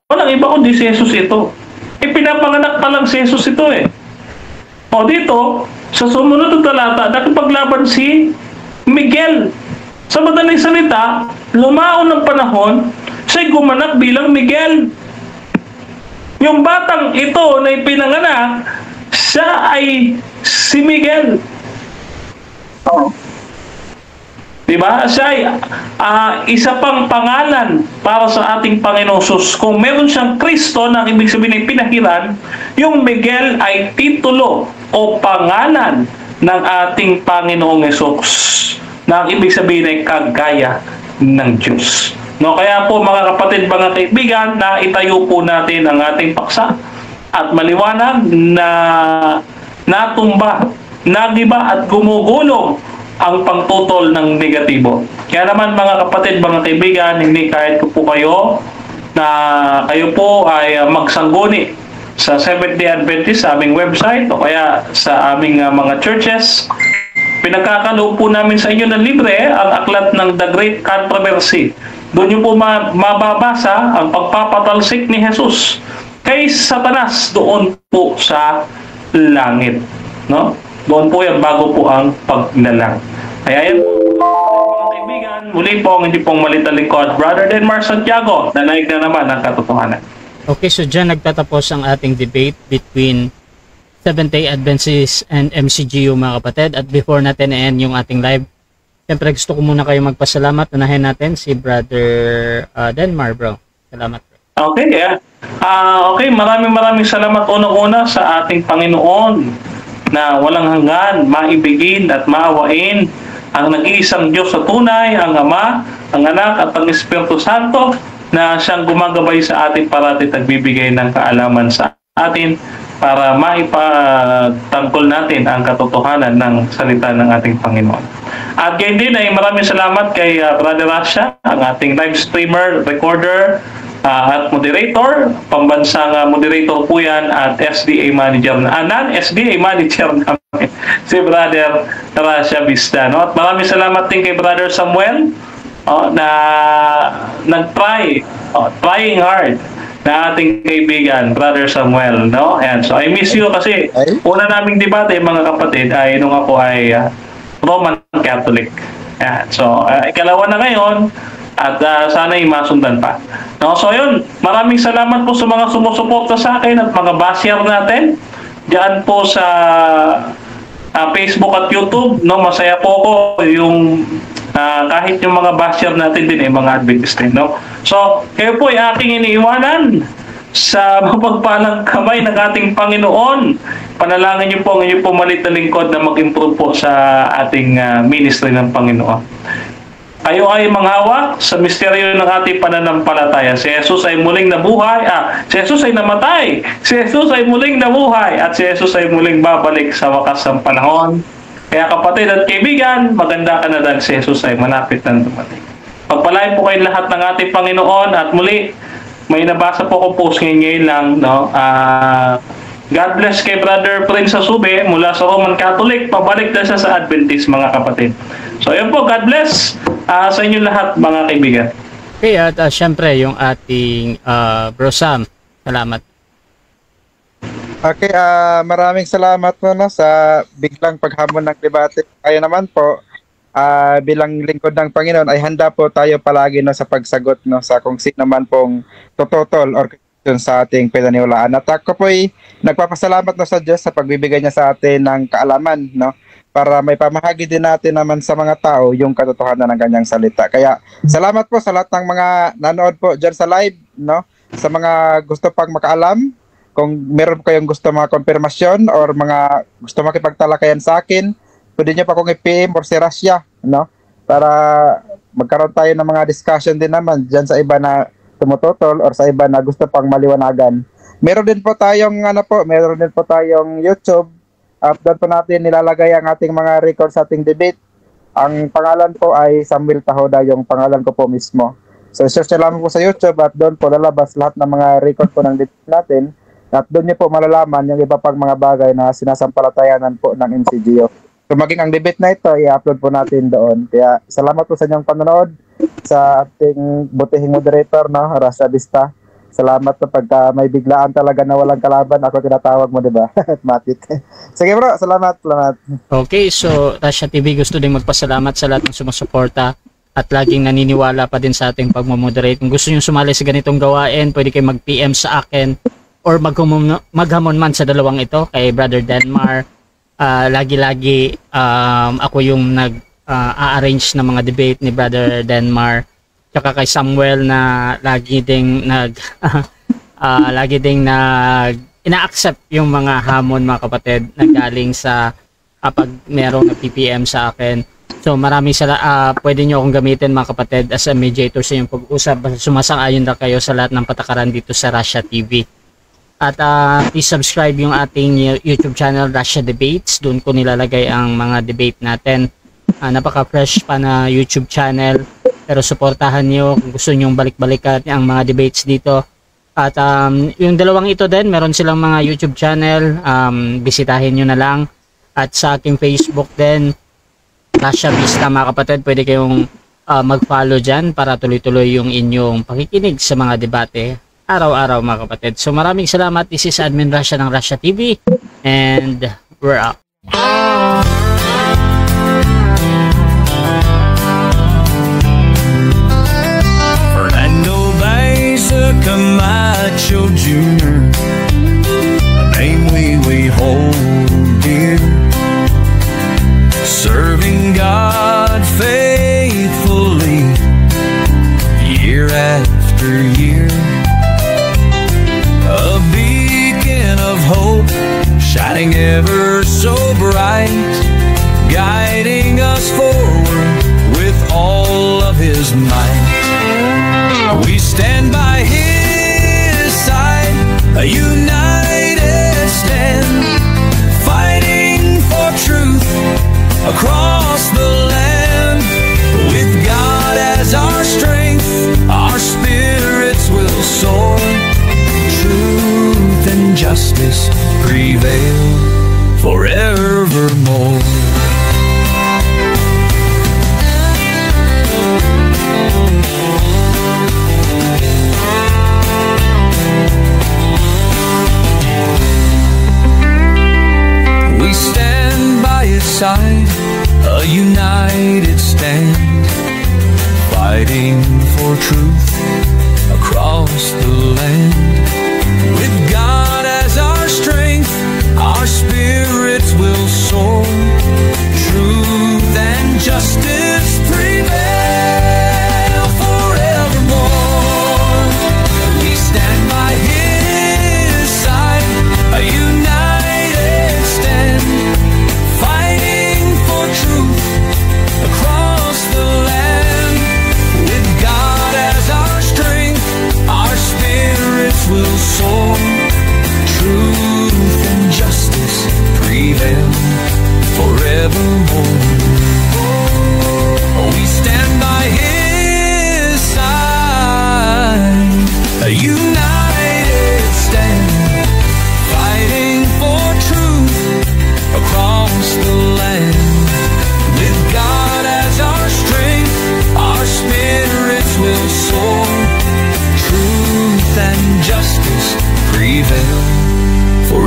Walang iba kundi si Jesus ito. Pinapanganak pa lang si Jesus ito eh. O dito, sa sumunod na talata, nakipaglaban si Miguel. Sa madaling salita, lumaon ng panahon, siya'y gumanak bilang Miguel. Yung batang ito na ipinanganak, siya ay si Miguel. Oh. Diba? Siya ay isa pang pangalan para sa ating Panginoon Jesus. Kung meron siyang Kristo na ibig sabihin ay pinahiran, yung Miguel ay titulo o pangalan ng ating Panginoong Jesus, na ang ibig sabihin ay kagaya ng Diyos. No, kaya po mga kapatid, mga kaibigan, na itayo po natin ang ating paksa at maliwanag na natumba, nagiba at gumugulong ang pangtutol ng negatibo. Kaya naman mga kapatid, mga kaibigan, hindi kahit po kayo na kayo po ay magsangguni sa Seventh-day Adventist sa aming website o kaya sa aming mga churches, pinagkakaloob po namin sa inyo ng libre ang aklat ng The Great Controversy. Doon nyo po mababasa ang pagpapatalsik ni Jesus kay Satanas doon po sa langit. No? Doon po yan bago po ang paglalang. Kaya yan po, mga kaibigan, muli po ang hindi pong malitang lingkod, Brother Denmar Santiago, nanaig na naman ang katotohanan. Okay, so dyan nagtatapos ang ating debate between Seventh-day Adventists and MCGU, mga kapatid. At before natin i-end yung ating live, siyempre gusto ko muna kayo magpasalamat. Unahin natin si Brother Denmar, bro. Salamat, bro. Okay, yeah. Okay, maraming salamat unang-una sa ating Panginoon na walang hanggan, maibigin at maawain ang nag-iisang Diyos sa tunay, ang Ama, ang Anak at ang Espiritu Santo, na siyang gumagabay sa atin parati at nagbibigay ng kaalaman sa atin para maipatangkol natin ang katotohanan ng salita ng ating Panginoon. At gayon din ay maraming salamat kay Brother Rasha, ang ating live streamer, recorder, at moderator, pambansang moderator po yan at SDA manager, non-SDA manager namin, si Brother Rasha Vistano. At maraming salamat din kay Brother Samuel na nag-try, trying hard, na ating kaibigan, Brother Samuel. No? Ayan. So I miss you kasi una naming debate, mga kapatid, ay nung ako ay Roman Catholic. Ayan. So ikalawa na ngayon, at sana'y masundan pa. No? So yun, maraming salamat po sa mga sumusuporta sa akin at mga basher natin diyan po sa Facebook at YouTube. No? Masaya po ko yung kahit yung mga basher natin din ay mga Adventist din. No? So kayo po ay aking iniiwanan sa mapagpalang kamay ng ating Panginoon. Panalangin niyo po ang inyong pumalit na lingkod na mag-improve po sa ating ministry ng Panginoon. Kayo ay manghawak sa misteryo ng ating pananampalataya. Si Jesus ay muling nabuhay. Si Jesus ay namatay. Si Jesus ay muling nabuhay. At si Jesus ay muling babalik sa wakas ng panahon. Kaya kapatid at kaibigan, maganda ka na dahil si Jesus ay malapit na dumating. Pagpalain po kayo lahat ng ating Panginoon. At muli, may nabasa po ko post ngayon lang. No? God bless kay Brother Prince Asube mula sa Roman Catholic. Pabalik na siya sa Adventist, mga kapatid. So yun po, God bless sa inyo lahat, mga kaibigan. Okay, at syempre yung ating Bro Sam, salamat. Okay, maraming salamat po no, sa biglang paghamon ng debate. Kaya naman po, bilang lingkod ng Panginoon ay handa po tayo palagi no, sa pagsagot no, sa kung sino man pong tututol or question sa ating pinaniwalaan. At ako po ay nagpapasalamat no, sa Diyos sa pagbibigay niya sa atin ng kaalaman no, para may pamahagi din natin naman sa mga tao yung katotohanan ng kanyang salita. Kaya salamat po sa lahat ng mga nanood po dyan sa live, no? Sa mga gusto pang makaalam, kung meron kayong gusto mga konfirmasyon or mga gusto makipagtalakayan sa akin, pwede nyo pa kong i-PM or si Rasya, no? Para magkaroon tayo ng mga discussion din naman dyan sa iba na tumututol or sa iba na gusto pang maliwanagan. Meron din po tayong YouTube. Doon po natin nilalagay ang ating mga records sa ating debate. Ang pangalan po ay Samuel Tahoda, yung pangalan ko po mismo. So search nyo lamang po sa YouTube at doon po lalabas lahat ng mga record po ng debate natin. At doon niyo po malalaman yung iba pang mga bagay na sinasampalatayanan po ng MCGO. So maging ang debate na ito, i-upload po natin doon. Kaya salamat po sa inyong panonood, sa ating butihing moderator, no, Rasha Vista. Salamat po pagka may biglaan talaga na walang kalaban, ako tinatawag mo, di ba? Matik. Sige bro, salamat. Okay, so Rasha TV gusto din magpasalamat sa lahat ng sumusuporta at laging naniniwala pa din sa ating pagmamoderate. Kung gusto nyo sumali sa ganitong gawain, pwede kayo mag-PM sa akin or maghamon man sa dalawang ito kay Brother Denmar. Lagi-lagi ako yung nag-arrange ng mga debate ni Brother Denmar, tsaka kay Samuel na lagi ding ina-accept yung mga hamon, mga kapatid, na galing sa kapag merong nag-PPM sa akin. So maraming pwede nyo akong gamitin, mga kapatid, as a mediator sa inyong pag-usap. Sumasang-ayon na kayo sa lahat ng patakaran dito sa Rasha TV. At please subscribe yung ating YouTube channel, Rasha Debates. Doon ko nilalagay ang mga debate natin. Napaka-fresh pa na YouTube channel. Pero suportahan nyo kung gusto nyong balik-balikan ang mga debates dito. At yung dalawang ito din, meron silang mga YouTube channel. Bisitahin nyo na lang. At sa aking Facebook din, Rasha Vista, mga kapatid. Pwede kayong mag-follow dyan para tuloy-tuloy yung inyong pakikinig sa mga debate araw-araw, mga kapatid. So maraming salamat. This is Admin Rasha ng Rasha TV and we're out. Fernando Baeza Camacho Jr., a name we hold dear, serving God faithfully year after year. A beacon of hope, shining ever so bright, guiding us forward with all of His might. We stand by His side, a united stand, fighting for truth across the land. With God as our strength, our spirits will soar. Truth and justice prevail forevermore. We stand by His side, a united stand, fighting for truth across the land. With God as our strength, our spirits will soar. Truth and justice prevail forevermore. We stand by His side, a united stand, fighting for truth across the land. With God as our strength, our spirits will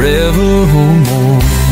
forevermore.